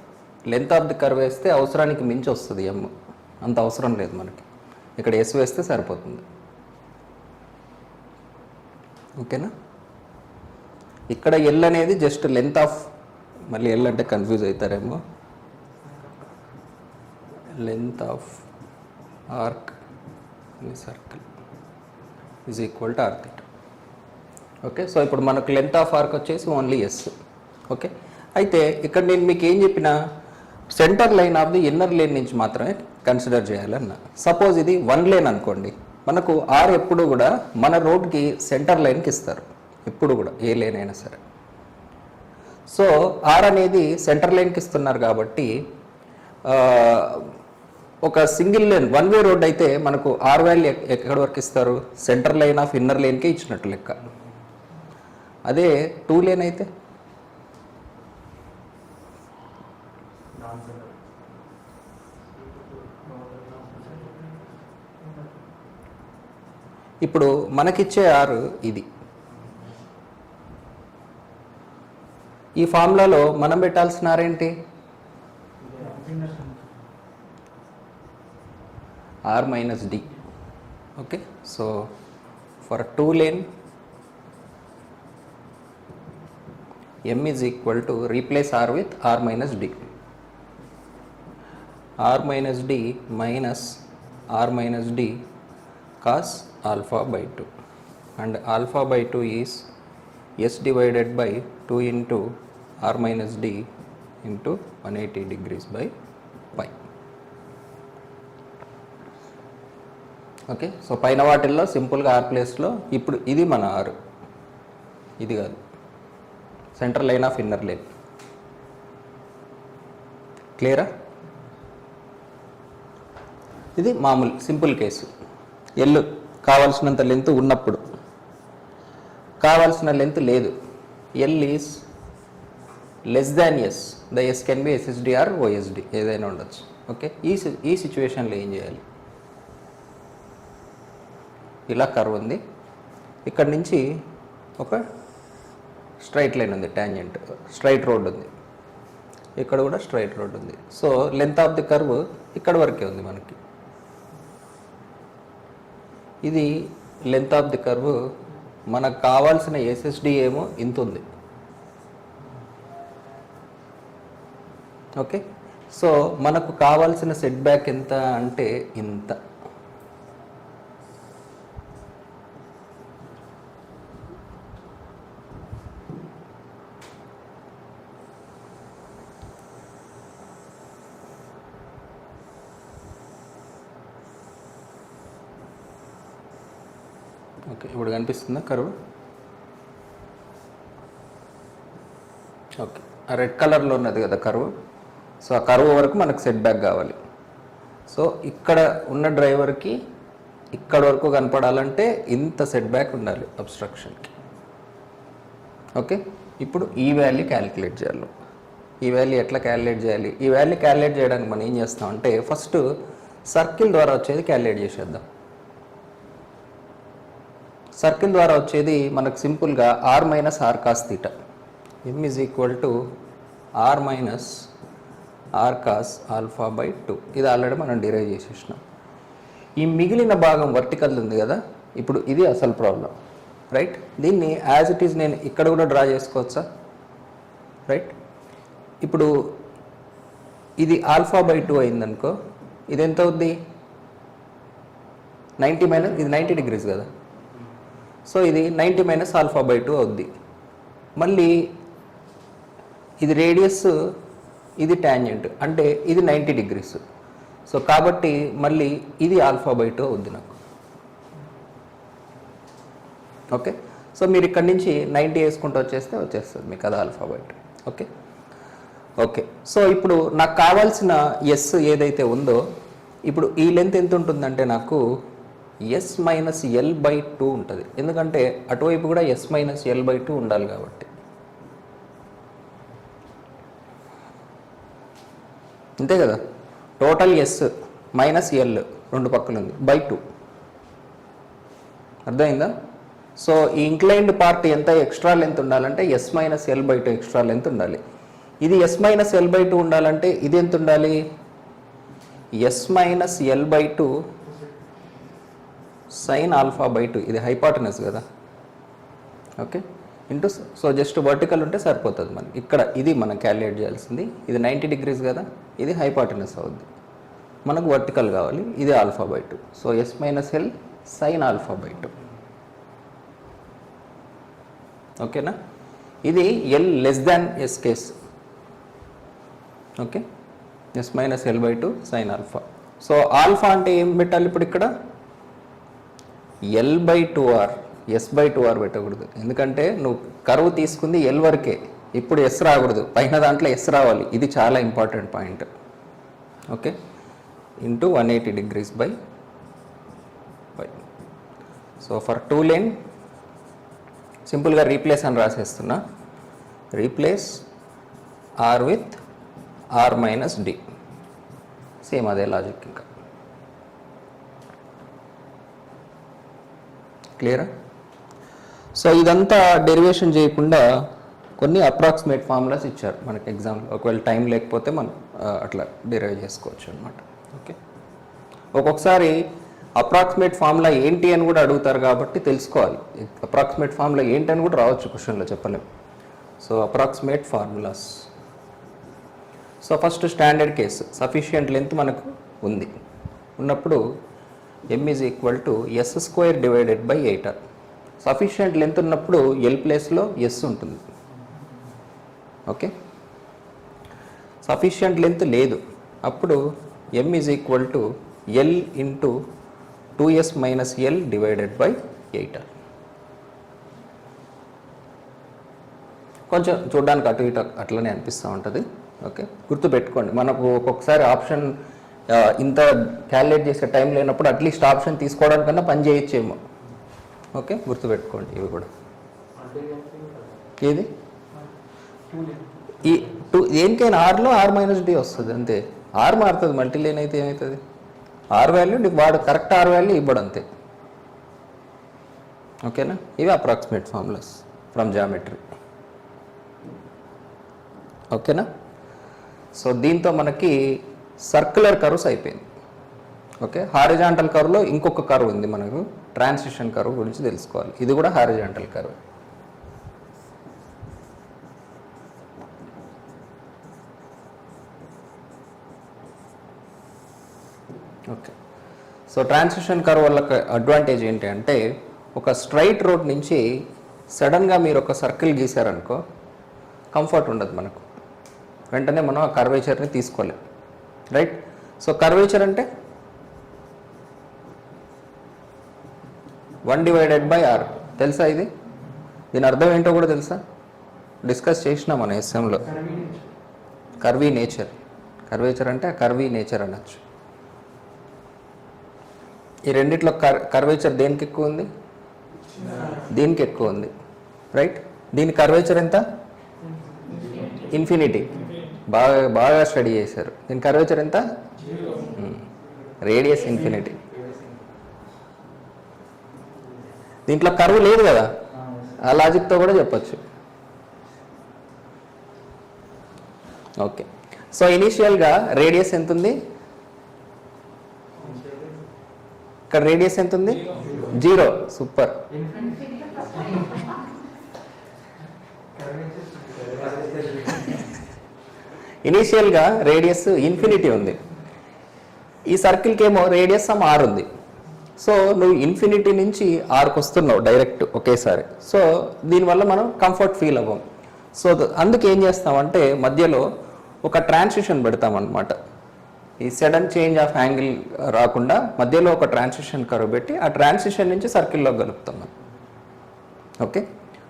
[SPEAKER 1] లెంత్ ఆఫ్ ది కర్వ్ వేస్తే అవసరానికి మించి వస్తుంది ఎమ్, అంత అవసరం లేదు మనకి. ఇక్కడ ఎస్ వేస్తే సరిపోతుంది. ఓకేనా. ఇక్కడ ఎల్ అనేది జస్ట్ లెంత్ ఆఫ్, మళ్ళీ ఎల్ అంటే కన్ఫ్యూజ్ అవుతారేమో, length of arc circle is equal to R theta. Okay, so ఇప్పుడు మనకు లెంత్ ఆఫ్ ఆర్క్ వచ్చేసి ఓన్లీ ఎస్. ఓకే, అయితే ఇక్కడ నేను మీకు ఏం చెప్పినా center line of the inner lane నుంచి మాత్రమే కన్సిడర్ చేయాలన్న. సపోజ్ ఇది 1 లేన్ అనుకోండి, మనకు ఆర్ ఎప్పుడు కూడా మన రోడ్కి సెంటర్ లైన్కి ఇస్తారు, ఎప్పుడు కూడా ఏ లేన్ అయినా సరే. సో ఆర్ అనేది సెంటర్ లైన్కి ఇస్తున్నారు కాబట్టి ఒక సింగిల్ లేన్ 1 వే రోడ్ అయితే మనకు ఆర్ వాల్యూ ఎక్కడి వరకు ఇస్తారు, సెంటర్ లైన్ ఆఫ్ ఇన్నర్ లేన్కే ఇచ్చినట్టు లెక్క. అదే 2 లేన్ అయితే ఇప్పుడు మనకిచ్చే ఆర్ ఇది. ఈ ఫార్ములాలో మనం పెట్టాల్సిన ఆర్ ఏంటి, R minus D. Okay, so for 2 lane m is equal to replace r with r minus d. r minus d minus r minus d cos alpha by 2, and alpha by 2 is s divided by 2 into r minus d into 180 degrees by pi. Okay, so పైన వాటిల్లో సింపుల్గా ఆర్ ప్లేస్లో ఇప్పుడు ఇది మన ఆర్, ఇది కాదు, center line of inner lane. క్లియరా. ఇది మామూలు సింపుల్ కేసు. ఎల్ కావాల్సినంత లెంత్ ఉన్నప్పుడు, కావాల్సిన లెంత్ లేదు, L is less than S, the S can be SSD or OSD ఏదైనా ఉండొచ్చు. ఓకే, ఈ సిచ్యువేషన్లో ఏం చేయాలి, ఇలా కర్వ్ ఉంది, ఇక్కడ నుంచి ఒక స్ట్రైట్ లైన్ ఉంది, ట్యాంజెంట్ స్ట్రైట్ రోడ్ ఉంది, ఇక్కడ కూడా స్ట్రైట్ రోడ్ ఉంది. So length of the curve ఇక్కడ వరకే ఉంది మనకి. ఇది లెంత్ ఆఫ్ ది కర్వ్, మనకు కావాల్సిన ఎస్ఎస్డి ఏమో ఇంత ఉంది. ఓకే, సో మనకు కావాల్సిన సెట్ బ్యాక్ ఎంత అంటే ఇంత. ఓకే, ఇప్పుడు కనిపిస్తుందా కర్వ్. ఓకే, ఆ రెడ్ కలర్లో ఉన్నది కదా కర్వ్. సో ఆ కర్వ్ వరకు మనకు సెట్ బ్యాక్ కావాలి. సో ఇక్కడ ఉన్న డ్రైవర్కి ఇక్కడ వరకు కనపడాలంటే ఇంత సెట్ బ్యాక్ ఉండాలి అబ్స్ట్రక్షన్కి. ఓకే, ఇప్పుడు ఈ వాల్యూ క్యాలిక్యులేట్ చేయాలి. ఈ వాల్యూ ఎట్లా క్యాలిక్యులేట్ చేయాలి, ఈ వాల్యూ క్యాలిక్యులేట్ చేయడానికి మనం ఏం చేస్తామంటే ఫస్ట్ సర్కిల్ ద్వారా వచ్చేది క్యాలిక్యులేట్ చేసేద్దాం. సర్కిల్ ద్వారా వచ్చేది మనకు సింపుల్గా R minus R cos theta, M is equal to R minus R cos alpha by 2. ఇది ఆల్రెడీ మనం డిరైవ్ చేసేసినాం. ఈ మిగిలిన భాగం వర్టికల్ ఉంది కదా, ఇప్పుడు ఇది అసలు ప్రాబ్లం, రైట్. దీన్ని యాజ్ ఇట్ ఈజ్ నేను ఇక్కడ కూడా డ్రా చేసుకోవచ్చా, రైట్. ఇప్పుడు ఇది ఆల్ఫా బై 2 అయిందనుకో, ఇది ఎంత అవుద్ది, 90 మైనస్ ఇది 90 డిగ్రీస్ కదా. సో ఇది 90 మైనస్ ఆల్ఫా బై 2 అవుద్ది. మళ్ళీ ఇది రేడియస్, ఇది ట్యాంజెంట్, అంటే ఇది 90 డిగ్రీస్. సో కాబట్టి మళ్ళీ ఇది ఆల్ఫా బై 2 అవుద్ది నాకు. ఓకే, సో మీరు ఇక్కడి నుంచి 90 వేసుకుంటూ వచ్చేస్తుంది మీకు అది alpha by 2. Okay okay, so ఇప్పుడు నాకు కావాల్సిన ఎస్ ఏదైతే ఉందో, ఇప్పుడు ఈ లెంత్ ఎంత ఉంటుందంటే నాకు ఎస్ మైనస్ ఎల్ బై 2 ఉంటుంది. ఎందుకంటే అటువైపు కూడా ఎస్ మైనస్ ఎల్ బై 2 ఉండాలి కాబట్టి. అంతే కదా, టోటల్ ఎస్ మైనస్ ఎల్ రెండు పక్కలు ఉంది బై 2. అర్థమైందా. సో ఈ ఇంక్లైన్డ్ పార్ట్ ఎంత ఎక్స్ట్రా లెంత్ ఉండాలంటే S minus L by two extra length ఉండాలి. ఇది S minus L by two ఉండాలంటే ఇది ఎంత ఉండాలి? S minus L by two sine alpha by two, ఇది హైపాటనస్ కదా, okay, into, so just vertical ఉంటే సరిపోతుంది మనం. ఇక్కడ ఇది మనం క్యాలిక్యులేట్ చేయాల్సింది. ఇది 90 degrees కదా, ఇది హైపాటనస్ అవుద్ది, మనకు వర్టికల్ కావాలి, ఇది alpha by two. So S minus L sine alpha by two, ఓకేనా. ఇది L less than S case, okay, S minus L by two sine alpha. So alpha అంటే ఏం పెట్టాలి ఇప్పుడు ఇక్కడ? L by two R, S by two R పెట్టకూడదు, ఎందుకంటే నువ్వు కర్వ్ తీసుకుంది ఎల్ వరకే, ఇప్పుడు ఎస్ రాకూడదు, పైన దాంట్లో ఎస్ రావాలి, ఇది చాలా important point, okay. Into 180 degrees by. So for two lane సింపుల్గా రీప్లేస్ అని రాసేస్తున్నా, replace R with R minus D, same అదే లాజిక్. ఇంకా క్లియరా? సో ఇదంతా డెరివేషన్ చేయకుండా కొన్ని అప్రాక్సిమేట్ ఫార్ములాస్ ఇచ్చారు మనకి ఎగ్జామ్లో, ఒకవేళ టైం లేకపోతే మనం అట్లా డెరైవ్ చేసుకోవచ్చు అనమాట, ఓకే. ఒక్కొక్కసారి అప్రాక్సిమేట్ ఫార్ములా ఏంటి అని కూడా అడుగుతారు కాబట్టి తెలుసుకోవాలి. అప్రాక్సిమేట్ ఫార్ములా ఏంటి అని కూడా రావచ్చు క్వశ్చన్లో, చెప్పలేము. So approximate formulas. So first standard case, sufficient length మనకు ఉంది, ఉన్నప్పుడు m is equal to S square divided by 8r. Sufficient length ఉన్నప్పుడు ఎల్ ప్లేస్లో ఎస్ ఉంటుంది, ఓకే. సఫిషియంట్ లెంత్ లేదు, అప్పుడు m is equal to L into 2s minus L divided by 8r. కొంచెం చూడడానికి అటు ఇటు అట్లనే అనిపిస్తూ ఉంటుంది, ఓకే. గుర్తుపెట్టుకోండి, మనకు ఒక్కొక్కసారి ఆప్షన్ ఇంత క్యాలిక్యులేట్ చేసే టైం లేనప్పుడు అట్లీస్ట్ ఆప్షన్ తీసుకోవడానికన్నా పని చేయొచ్చేమో, ఓకే. గుర్తుపెట్టుకోండి ఇవి కూడా. ఏది ఈ టూ దేనికైనా ఆర్లో ఆర్ మైనస్ డి వస్తుంది అంతే, ఆర్ మారుతుంది, మల్టీ లేన్ అయితే ఏమవుతుంది, ఆర్ వాల్యూ వాడు కరెక్ట్ ఆర్ వాల్యూ ఇవ్వడు అంతే, ఓకేనా. ఇవి అప్రాక్సిమేట్ ఫార్ములాస్ ఫ్రమ్ జామెట్రీ, ఓకేనా. సో దీంతో మనకి సర్క్యులర్ కర్వ్స్ అయిపోయింది, ఓకే. హారిజాంటల్ కర్వ్లో ఇంకొక కర్వ్ ఉంది మనకు, ట్రాన్సిషన్ కర్వ్ గురించి తెలుసుకోవాలి, ఇది కూడా horizontal curve, okay. So transition curve వల్ల అడ్వాంటేజ్ ఏంటి అంటే, ఒక స్ట్రైట్ రోడ్ నుంచి సడన్గా మీరు ఒక సర్కిల్ గీసారనుకో కంఫర్ట్ ఉండదు మనకు, వెంటనే మనం ఆ కర్వేచర్ని తీసుకోలేం, రైట్. సో కర్వేచర్ అంటే 1/r తెలుసా? ఇది దీని అర్థం ఏంటో కూడా తెలుసా? డిస్కస్ చేసినా మన ఎస్ఎంలో. కర్వీ నేచర్, కర్వేచర్ అంటే కర్వీ నేచర్ అనొచ్చు. ఈ రెండిట్లో కర్వేచర్ దేనికి ఎక్కువ ఉంది? దీనికి ఎక్కువ ఉంది, రైట్. దీని కర్వేచర్ ఎంత? ఇన్ఫినిటీ, బాగా బాగా స్టడీ చేశారు. దీని కర్వేచర్ ఎంత? Radius infinity. దీంట్లో కర్వ్ లేదు కదా, ఆ లాజిక్తో కూడా చెప్పచ్చు, ఓకే. సో ఇనీషియల్గా రేడియస్ ఎంత ఉంది? ఇక్కడ రేడియస్ ఎంత ఉంది? 0. సూపర్. ఇనీషియల్గా రేడియస్ ఇన్ఫినిటీ ఉంది, ఈ సర్కిల్కి ఏమో రేడియస్ సమ్ ఆర్ ఉంది. సో నువ్వు ఇన్ఫినిటీ నుంచి ఆర్కి వస్తున్నావు డైరెక్ట్ ఒకేసారి, సో దీనివల్ల మనం కంఫర్ట్ ఫీల్ అవ్వం. సో అందుకు ఏం చేస్తామంటే మధ్యలో ఒక ట్రాన్సిషన్ పెడతామన్నమాట, ఈ సడన్ చేంజ్ ఆఫ్ యాంగిల్ రాకుండా మధ్యలో ఒక ట్రాన్సిషన్ కర్వ్ పెట్టి ఆ ట్రాన్సిషన్ నుంచి సర్కిల్లో కలుపుతాం మనం, ఓకే.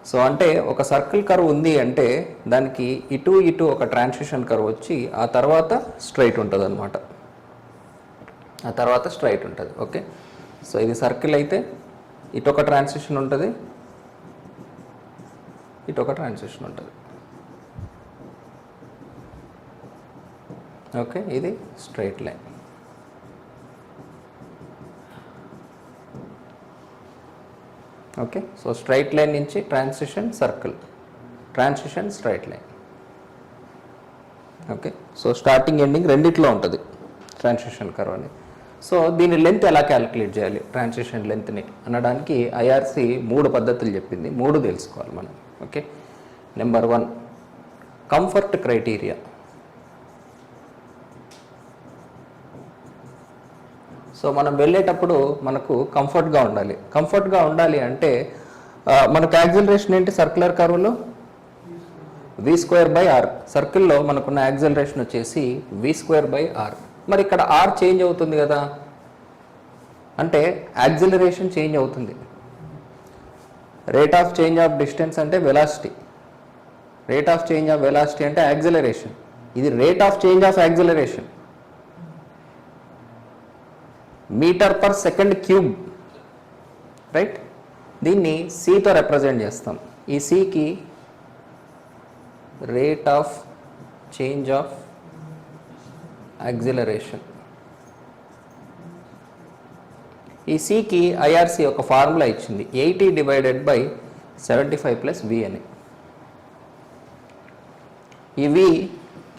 [SPEAKER 1] సో అంటే ఒక సర్కిల్ కర్వ్ ఉంది అంటే దానికి ఇటు ఇటు ఒక ట్రాన్సిషన్ కర్వ్ వచ్చి ఆ తర్వాత స్ట్రైట్ ఉంటుంది అనమాట, ఆ తర్వాత స్ట్రైట్ ఉంటుంది, ఓకే. సో ఇది సర్కిల్ అయితే ఇటు ఒక ట్రాన్సిషన్ ఉంటుంది, ఇటు ఒక ట్రాన్సిషన్ ఉంటుంది, ఓకే. ఇది straight line. Okay, so straight line నుంచి transition circle, transition straight line. Okay, so starting ending రెండిట్లో ఉంటుంది ట్రాన్సిషన్ కర్వ్ అని. సో దీని లెంత్ ఎలా క్యాలిక్యులేట్ చేయాలి, ట్రాన్సిషన్ లెంత్ని అనడానికి ఐఆర్సి 3 పద్ధతులు చెప్పింది, 3 తెలుసుకోవాలి మనం. Okay, number 1 comfort criteria. So మనం వెళ్ళేటప్పుడు మనకు కంఫర్ట్గా ఉండాలి. కంఫర్ట్గా ఉండాలి అంటే మనకు యాక్సిలరేషన్ ఏంటి సర్క్యులర్ కర్వ్లో? v²/r. సర్కిల్లో మనకున్న యాక్సిలరేషన్ వచ్చేసి v²/r. మరి ఇక్కడ r చేంజ్ అవుతుంది కదా, అంటే యాక్సిలరేషన్ చేంజ్ అవుతుంది. Rate of change of distance అంటే velocity, rate of change of velocity అంటే యాక్సిలరేషన్. ఇది rate of change of acceleration, metre second cube, right? దీన్ని cతో రిప్రజెంట్ చేస్తాం. ఈ cకి rate of change of acceleration. ఈ cకి ఐఆర్సి ఒక ఫార్ములా ఇచ్చింది, 80/75 + v అని. ఈ v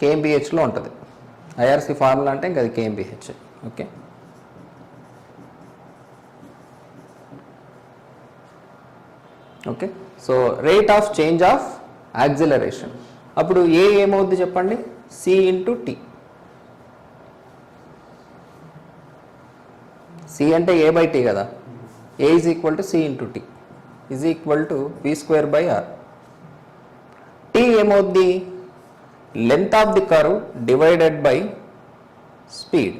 [SPEAKER 1] kmpHలో ఉంటుంది. ఐఆర్సి ఫార్ములా అంటే ఇంకా అది kmpH. Okay, okay, so rate of change of acceleration. అప్పుడు ఏమవుద్ది చెప్పండి, c × t. c అంటే a/t కదా, a = c × t = v²/r. t ఏమవుద్ది, length of the curve divided by speed.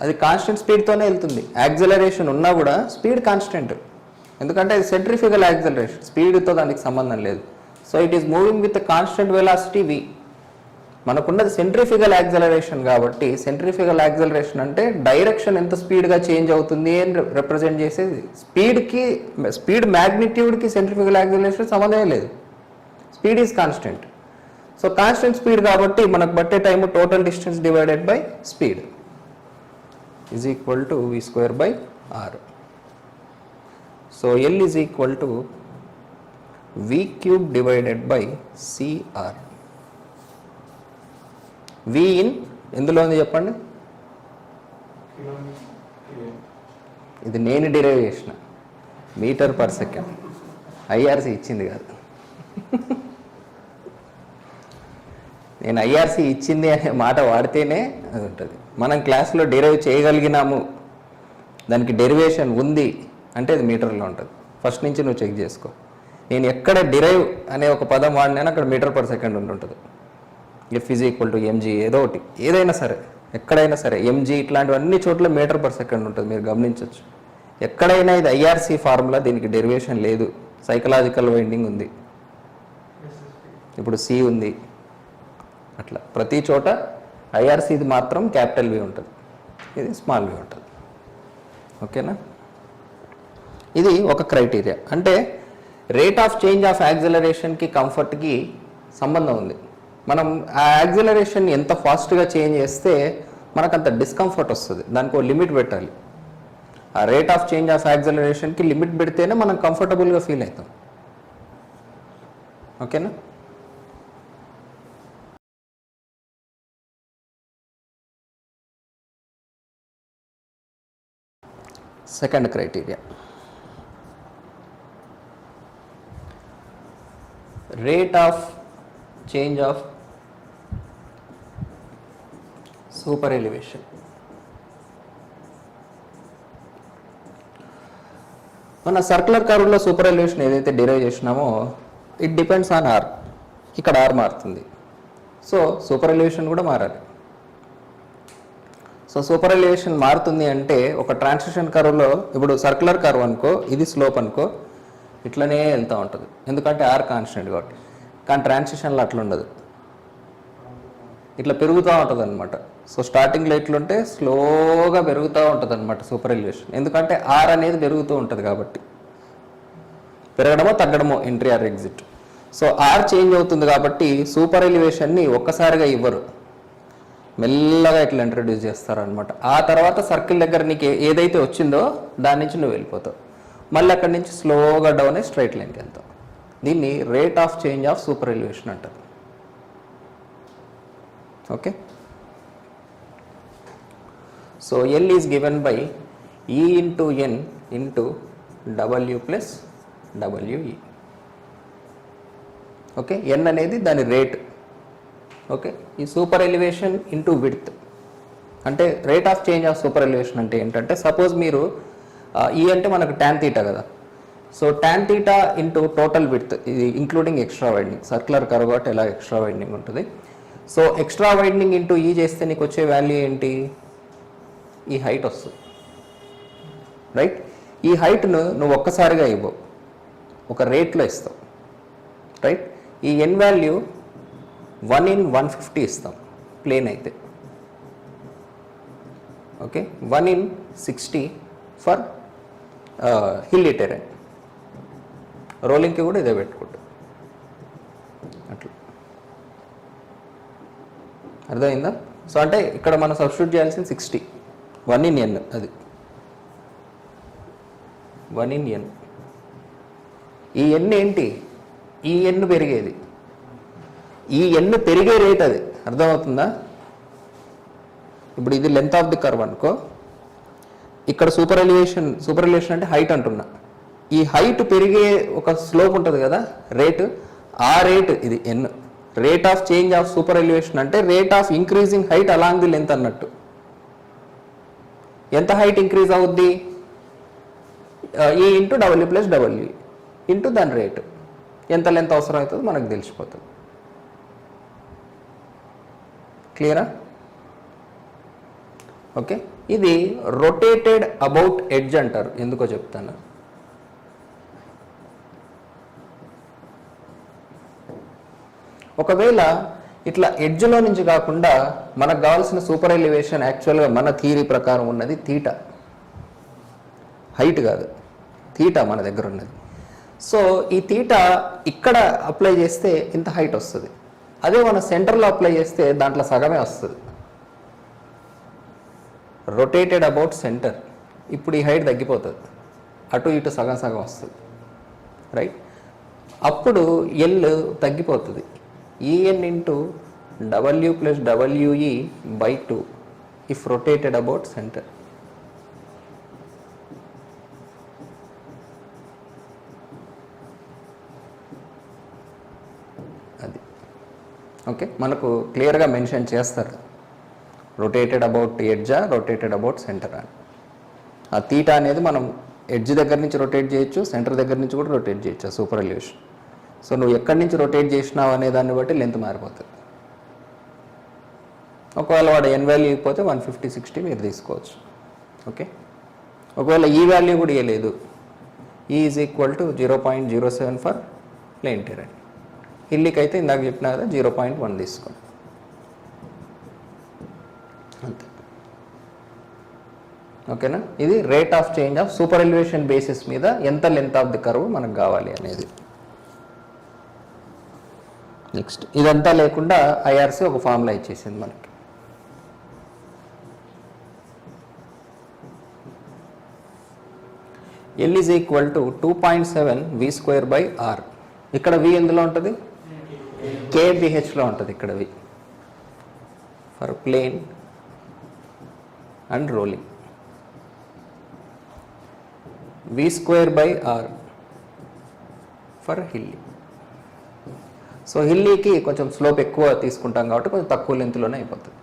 [SPEAKER 1] అది కాన్స్టెంట్ స్పీడ్తోనే వెళ్తుంది. యాక్సిలరేషన్ ఉన్నా కూడా స్పీడ్ కాన్స్టెంట్, ఎందుకంటే అది సెంట్రిఫ్యూగల్ యాక్సిలరేషన్, స్పీడ్తో దానికి సంబంధం లేదు. So it is moving with constant velocity v. మనకున్నది సెంట్రిఫ్యూగల్ యాక్సిలరేషన్ కాబట్టి, సెంట్రిఫ్యూగల్ యాక్సిలరేషన్ అంటే డైరెక్షన్ ఎంత స్పీడ్గా చేంజ్ అవుతుంది అని రిప్రజెంట్ చేసేది. స్పీడ్ మ్యాగ్నిట్యూడ్కి సెంట్రిఫ్యూగల్ యాక్సిలరేషన్ సంబంధమే లేదు, speed is constant. So constant speed కాబట్టి మనకు పట్టే time total distance divided by speed is equal to v²/r. So L is equal to v³ divided by cr. v in ఎందులో ఉంది చెప్పండి, ఇది నేను డిరైవ్ చేసిన మీటర్/సెకండ్, ఐఆర్సి ఇచ్చింది కాదు. నేను ఐఆర్సి ఇచ్చింది అనే మాట వాడితేనే అది ఉంటుంది. మనం క్లాస్లో డిరైవ్ చేయగలిగినాము, దానికి డెరివేషన్ ఉంది అంటే అది మీటర్లో ఉంటుంది. ఫస్ట్ నుంచి నువ్వు చెక్ చేసుకో. నేను ఎక్కడ డిరైవ్ అనే ఒక పదం వాడినాను అక్కడ మీటర్/సెకండ్ ఉంటుంది. F = mg ఏదో ఒకటి, ఏదైనా సరే, ఎక్కడైనా సరే mg ఇట్లాంటివన్నీ చోట్ల మీటర్/సెకండ్ ఉంటుంది. మీరు గమనించవచ్చు. ఎక్కడైనా ఇది ఐఆర్సి ఫార్ములా, దీనికి డెరివేషన్ లేదు, సైకలాజికల్ వైండింగ్ ఉంది, ఇప్పుడు c ఉంది, అట్లా ప్రతి చోట ఐఆర్సిది మాత్రం క్యాపిటల్ V ఉంటుంది, ఇది స్మాల్ v ఉంటుంది. ఓకేనా, ఇది ఒక క్రైటీరియా. అంటే రేట్ ఆఫ్ చేంజ్ ఆఫ్ యాక్సిలరేషన్కి కంఫర్ట్కి సంబంధం ఉంది. మనం ఆ యాక్సిలరేషన్ ఎంత ఫాస్ట్గా చేంజ్ చేస్తే మనకు అంత డిస్కంఫర్ట్ వస్తుంది, దానికి ఒక లిమిట్ పెట్టాలి. ఆ రేట్ ఆఫ్ చేంజ్ ఆఫ్ యాక్సిలరేషన్కి లిమిట్ పెడితేనే మనం కంఫర్టబుల్గా ఫీల్ అవుతాం. ఓకేనా, second criteria, rate of change of super elevation. మన సర్క్యులర్ కర్వ్లో సూపర్ ఎలివేషన్ ఏదైతే డిరైవ్ చేసినామో ఇట్ డిపెండ్స్ ఆన్ ఆర్. ఇక్కడ ఆర్ మారుతుంది, సో సూపర్ ఎలివేషన్ కూడా మారాలి. సో సూపర్ ఎలివేషన్ మారుతుంది అంటే ఒక ట్రాన్సిషన్ కర్వ్లో, ఇప్పుడు సర్క్యులర్ కర్వ్ అనుకో, ఇది స్లోప్ అనుకో, ఇట్లనే వెళ్తూ ఉంటుంది, ఎందుకంటే ఆర్ కాన్స్టెంట్ కాబట్టి. కానీ ట్రాన్సిషన్లో అట్లా ఉండదు, ఇట్లా పెరుగుతూ ఉంటుంది అనమాట. సో స్టార్టింగ్లో ఇట్లుంటే స్లోగా పెరుగుతూ ఉంటుంది అనమాట సూపర్ ఎలివేషన్, ఎందుకంటే ఆర్ అనేది పెరుగుతూ ఉంటుంది కాబట్టి. పెరగడమో తగ్గడమో entry or exit. So R change అవుతుంది కాబట్టి సూపర్ ఎలివేషన్ని ఒక్కసారిగా ఇవ్వరు, మెల్లగా ఇట్లా ఇంట్రడ్యూస్ చేస్తారనమాట. ఆ తర్వాత సర్కిల్ దగ్గర నీకు ఏదైతే వచ్చిందో దాని నుంచి నువ్వు వెళ్ళిపోతావు. మళ్ళీ అక్కడి నుంచి స్లోగా డౌన్ అయ్యి స్ట్రైట్ లైన్కి వెళ్తావు. దీన్ని rate of change of super elevation అంటారు. Okay, so L is given by E into N into W plus W E. Okay, N అనేది దాని రేట్. ఓకే, ఈ సూపర్ ఎలివేషన్ ఇంటూ విడ్త్ అంటే rate of change of super elevation అంటే ఏంటంటే, సపోజ్ మీరు ఈ అంటే మనకు ట్యాన్ తీటా కదా, so tan theta into total width, ఇది including extra widening, circular curve కాబట్టి ఎలా ఎక్స్ట్రా వైడనింగ్ ఉంటుంది. సో ఎక్స్ట్రా వైడనింగ్ ఇంటూ ఈ చేస్తే నీకు వచ్చే వాల్యూ ఏంటి, ఈ హైట్ వస్తుంది. రైట్, ఈ హైట్ను నువ్వు ఒక్కసారిగా ఇవ్వవు, ఒక రేట్లో ఇస్తావు. రైట్, ఈ ఎన్ వాల్యూ 1/150 ఇస్తాం ప్లేన్ అయితే. Okay, 1/60 for hilly terrain. రోలింగ్కి కూడా ఇదే పెట్టుకుంటాం. అట్లా అర్థమైందా? సో అంటే ఇక్కడ మనం సబ్స్టిట్యూట్ చేయాల్సింది 60, 1/n, అది 1/n. ఈ ఎన్ ఏంటి, ఈ ఎన్ పెరిగేది, ఈ ఎన్ పెరిగే రేట్ అది. అర్థమవుతుందా? ఇప్పుడు ఇది లెంత్ ఆఫ్ ది కర్వ్ అనుకో, ఇక్కడ సూపర్ ఎలివేషన్ అంటే హైట్ అంటున్నా. ఈ హైట్ పెరిగే ఒక స్లోప్ ఉంటుంది కదా, రేటు, ఆ రేట్ ఇది N. Rate of change of super elevation అంటే rate of increasing height along the length అన్నట్టు. ఎంత హైట్ ఇంక్రీజ్ అవుద్ది, E into W plus W into దాని రేటు. ఎంత లెంత్ అవసరం అవుతుందో మనకు తెలిసిపోతుంది. క్లియరా? ఓకే, ఇది రొటేటెడ్ అబౌట్ ఎడ్జ్ అంటారు. ఎందుకో చెప్తాను. ఒకవేళ ఇట్లా ఎడ్జ్లో నుంచి కాకుండా మనకు కావాల్సిన సూపర్ ఎలివేషన్ యాక్చువల్గా మన థియరీ ప్రకారం ఉన్నది తీటా, హైట్ కాదు, తీటా మన దగ్గర ఉన్నది. సో ఈ తీటా ఇక్కడ అప్లై చేస్తే ఇంత హైట్ వస్తుంది. అదే మన సెంటర్లో అప్లై చేస్తే దాంట్లో సగమే వస్తుంది. Rotated about centre. ఇప్పుడు ఈ హైట్ తగ్గిపోతుంది, అటు ఇటు సగం సగం వస్తుంది. రైట్, అప్పుడు ఎల్ తగ్గిపోతుంది. E N into W plus W E by 2 if rotated about center. అది ఓకే, మనకు క్లియర్గా మెన్షన్ చేస్తారు రొటేటెడ్ అబౌట్ ఎడ్జా, రొటేటెడ్ అబౌట్ సెంటర్ అని. ఆ తీటా అనేది మనం ఎడ్జ్ దగ్గర నుంచి రొటేట్ చేయొచ్చు, సెంటర్ దగ్గర నుంచి కూడా రొటేట్ చేయొచ్చు ఆ సూపర్ ఎలివేషన్. సో నువ్వు ఎక్కడి నుంచి రొటేట్ చేసినావు అనే దాన్ని బట్టి లెంత్ మారిపోతుంది. ఒకవేళ వాడు ఎన్ వాల్యూ ఇవ్వకపోతే 150, 60 మీరు తీసుకోవచ్చు. ఓకే, ఒకవేళ ఈ వాల్యూ కూడా ఇవ్వలేదు, E is equal to 0.07 for plain terrain. హిల్లీకి అయితే ఇందాక చెప్పినా కదా 0.1 తీసుకోండి, అంతే. ఓకేనా? ఇది rate of change of super elevation basis మీద ఎంత లెంత్ ఆఫ్ ది కర్వ్ మనకు కావాలి అనేది. నెక్స్ట్, ఇదంతా లేకుండా ఐఆర్సీ ఒక ఫార్ములా ఇచ్చేసింది మనకి. L is equal to 2.7 v square by R. ఇక్కడ వి ఎందులో ఉంటుంది, కేబిహెచ్లో ఉంటుంది. ఇక్కడ V for plain and rolling, v square by R for hilly. So హిల్లీకి కొంచెం స్లోప్ ఎక్కువ తీసుకుంటాం కాబట్టి కొంచెం తక్కువ లెంత్లోనే అయిపోతుంది.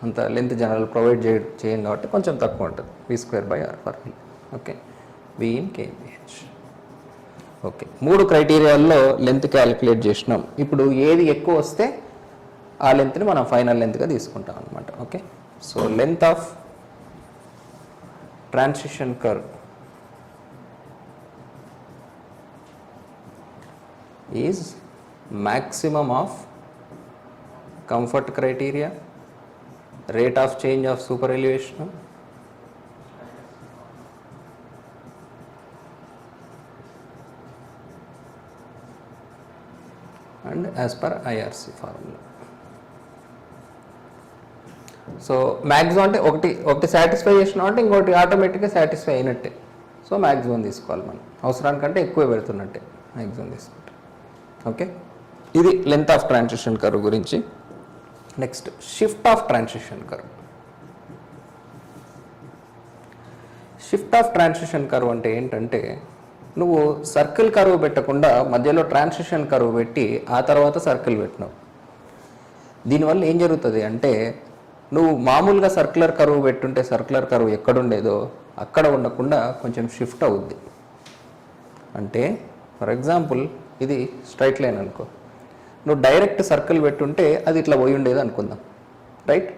[SPEAKER 1] అంత లెంత్ జనరల్ ప్రొవైడ్ చేయం కాబట్టి కొంచెం తక్కువ ఉంటుంది. v square by R for hilly. Okay, v in KPH. Okay, 3 క్రైటీరియాల్లో లెంత్ క్యాలిక్యులేట్ చేసినాం. ఇప్పుడు ఏది ఎక్కువ వస్తే ఆ లెంత్ని మనం ఫైనల్ లెంత్గా తీసుకుంటాం అనమాట. Okay, so length of transition curve is maximum of comfort criteria, rate of change of super elevation, and as per IRC formula. So maximum అంటే ఒకటి సాటిస్ఫై చేసినాం అంటే ఇంకోటి ఆటోమేటిక్గా సాటిస్ఫై అయినట్టే. సో మ్యాక్సిమం తీసుకోవాలి మనం, అవసరానికంటే ఎక్కువ పెడుతున్నట్టే మ్యాక్సిమం తీసుకుంటే. ఓకే, ఇది లెంత్ ఆఫ్ ట్రాన్సిషన్ కర్వ్ గురించి. Next shift of transition curve. Shift of transition curve అంటే ఏంటంటే, నువ్వు సర్కిల్ కర్వ్ పెట్టకుండా మధ్యలో ట్రాన్సిషన్ కర్వ్ పెట్టి ఆ తర్వాత సర్కిల్ పెట్టినావు. దీనివల్ల ఏం జరుగుతుంది అంటే, నువ్వు మామూలుగా సర్క్యులర్ కర్వ్ పెట్టుంటే సర్క్యులర్ కర్వ్ ఎక్కడుండేదో అక్కడ ఉండకుండా కొంచెం షిఫ్ట్ అవుద్ది. అంటే ఫర్ ఎగ్జాంపుల్ ఇది స్ట్రైట్ లైన్ అనుకో, నువ్వు డైరెక్ట్ సర్కిల్ పెట్టుంటే అది ఇట్లా పోయి ఉండేది అనుకుందాం, రైట్?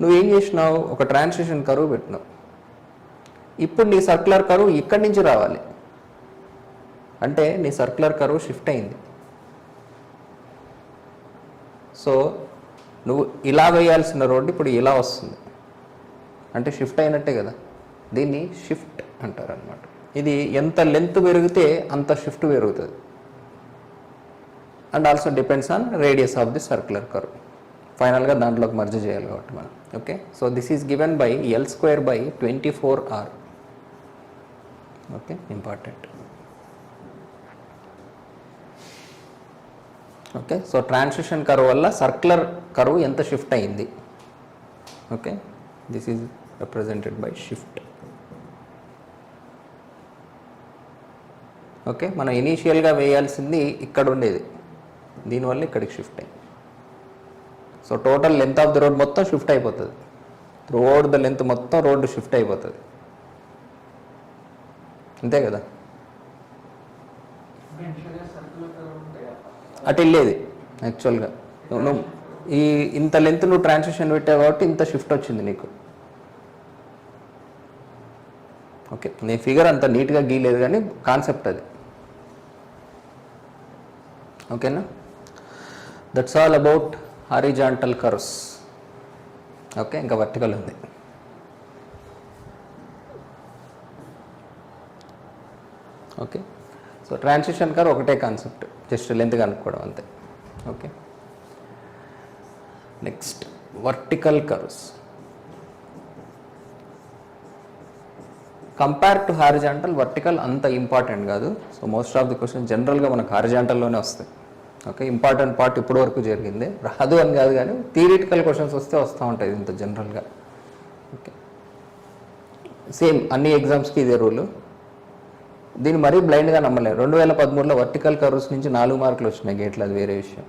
[SPEAKER 1] నువ్వేం చేసినావు, ఒక ట్రాన్సిషన్ కర్వ్ పెట్టినావు. ఇప్పుడు నీ సర్క్యులర్ కర్వ్ ఇక్కడి నుంచి రావాలి అంటే నీ సర్క్యులర్ కర్వ్ షిఫ్ట్ అయింది. సో నువ్వు ఇలా వేయాల్సిన రోడ్డు ఇప్పుడు ఇలా వస్తుంది అంటే షిఫ్ట్ అయినట్టే కదా. దీన్ని షిఫ్ట్ అంటారు అనమాట. ఇది ఎంత లెంత్ పెరిగితే అంత షిఫ్ట్ పెరుగుతుంది. And also depends on radius of the circular curve. ఫైనల్గా దాంట్లోకి మర్జ్ చేయాలి కాబట్టి మనం. Okay, so this is given by L²/24R. Okay, important. Okay, so transition curve వల్ల సర్క్యులర్ కర్వ్ ఎంత షిఫ్ట్ అయింది. Okay, this is represented by shift. Okay, మనం ఇనీషియల్గా వేయాల్సింది ఇక్కడ ఉండేది, దీనివల్ల ఇక్కడికి షిఫ్ట్ అయింది. So total length of the road మొత్తం షిఫ్ట్ అయిపోతుంది. త్రూఅవుట్ ద లెంత్ మొత్తం రోడ్డు షిఫ్ట్ అయిపోతుంది, అంతే కదా. అటు వెళ్ళేది యాక్చువల్గా. నువ్వు ఇంత లెంత్ నువ్వు ట్రాన్సిషన్ పెట్టావు కాబట్టి ఇంత షిఫ్ట్ వచ్చింది నీకు. ఓకే, నీ ఫిగర్ అంత నీట్గా గీయలేదు కానీ కాన్సెప్ట్ అది. ఓకేనా, that's all about horizontal curves. Okay, ఇంకా వర్టికల్ ఉంది. ఓకే, సో ట్రాన్సిషన్ కర్వ్ ఒకటే కాన్సెప్ట్, జస్ట్ లెంత్ కనుక్కోవడం అంతే. Okay, next vertical curves. Compare to horizontal, vertical అంత ఇంపార్టెంట్ కాదు. So most of the question జనరల్గా మనకు హారిజాంటల్లోనే వస్తాయి. ఓకే, ఇంపార్టెంట్ పార్ట్ ఇప్పుడు వరకు జరిగింది, రాదు అని కాదు కానీ థియరిటికల్ క్వశ్చన్స్ వస్తూ ఉంటాయి ఇంత జనరల్గా. ఓకే, సేమ్ అన్ని ఎగ్జామ్స్కి ఇదే రూలు. దీన్ని మరీ బ్లైండ్గా నమ్మలేదు. 2013లో వర్టికల్ కర్వ్స్ నుంచి 4 మార్కులు వచ్చినాయి గేట్లు, అది వేరే విషయం.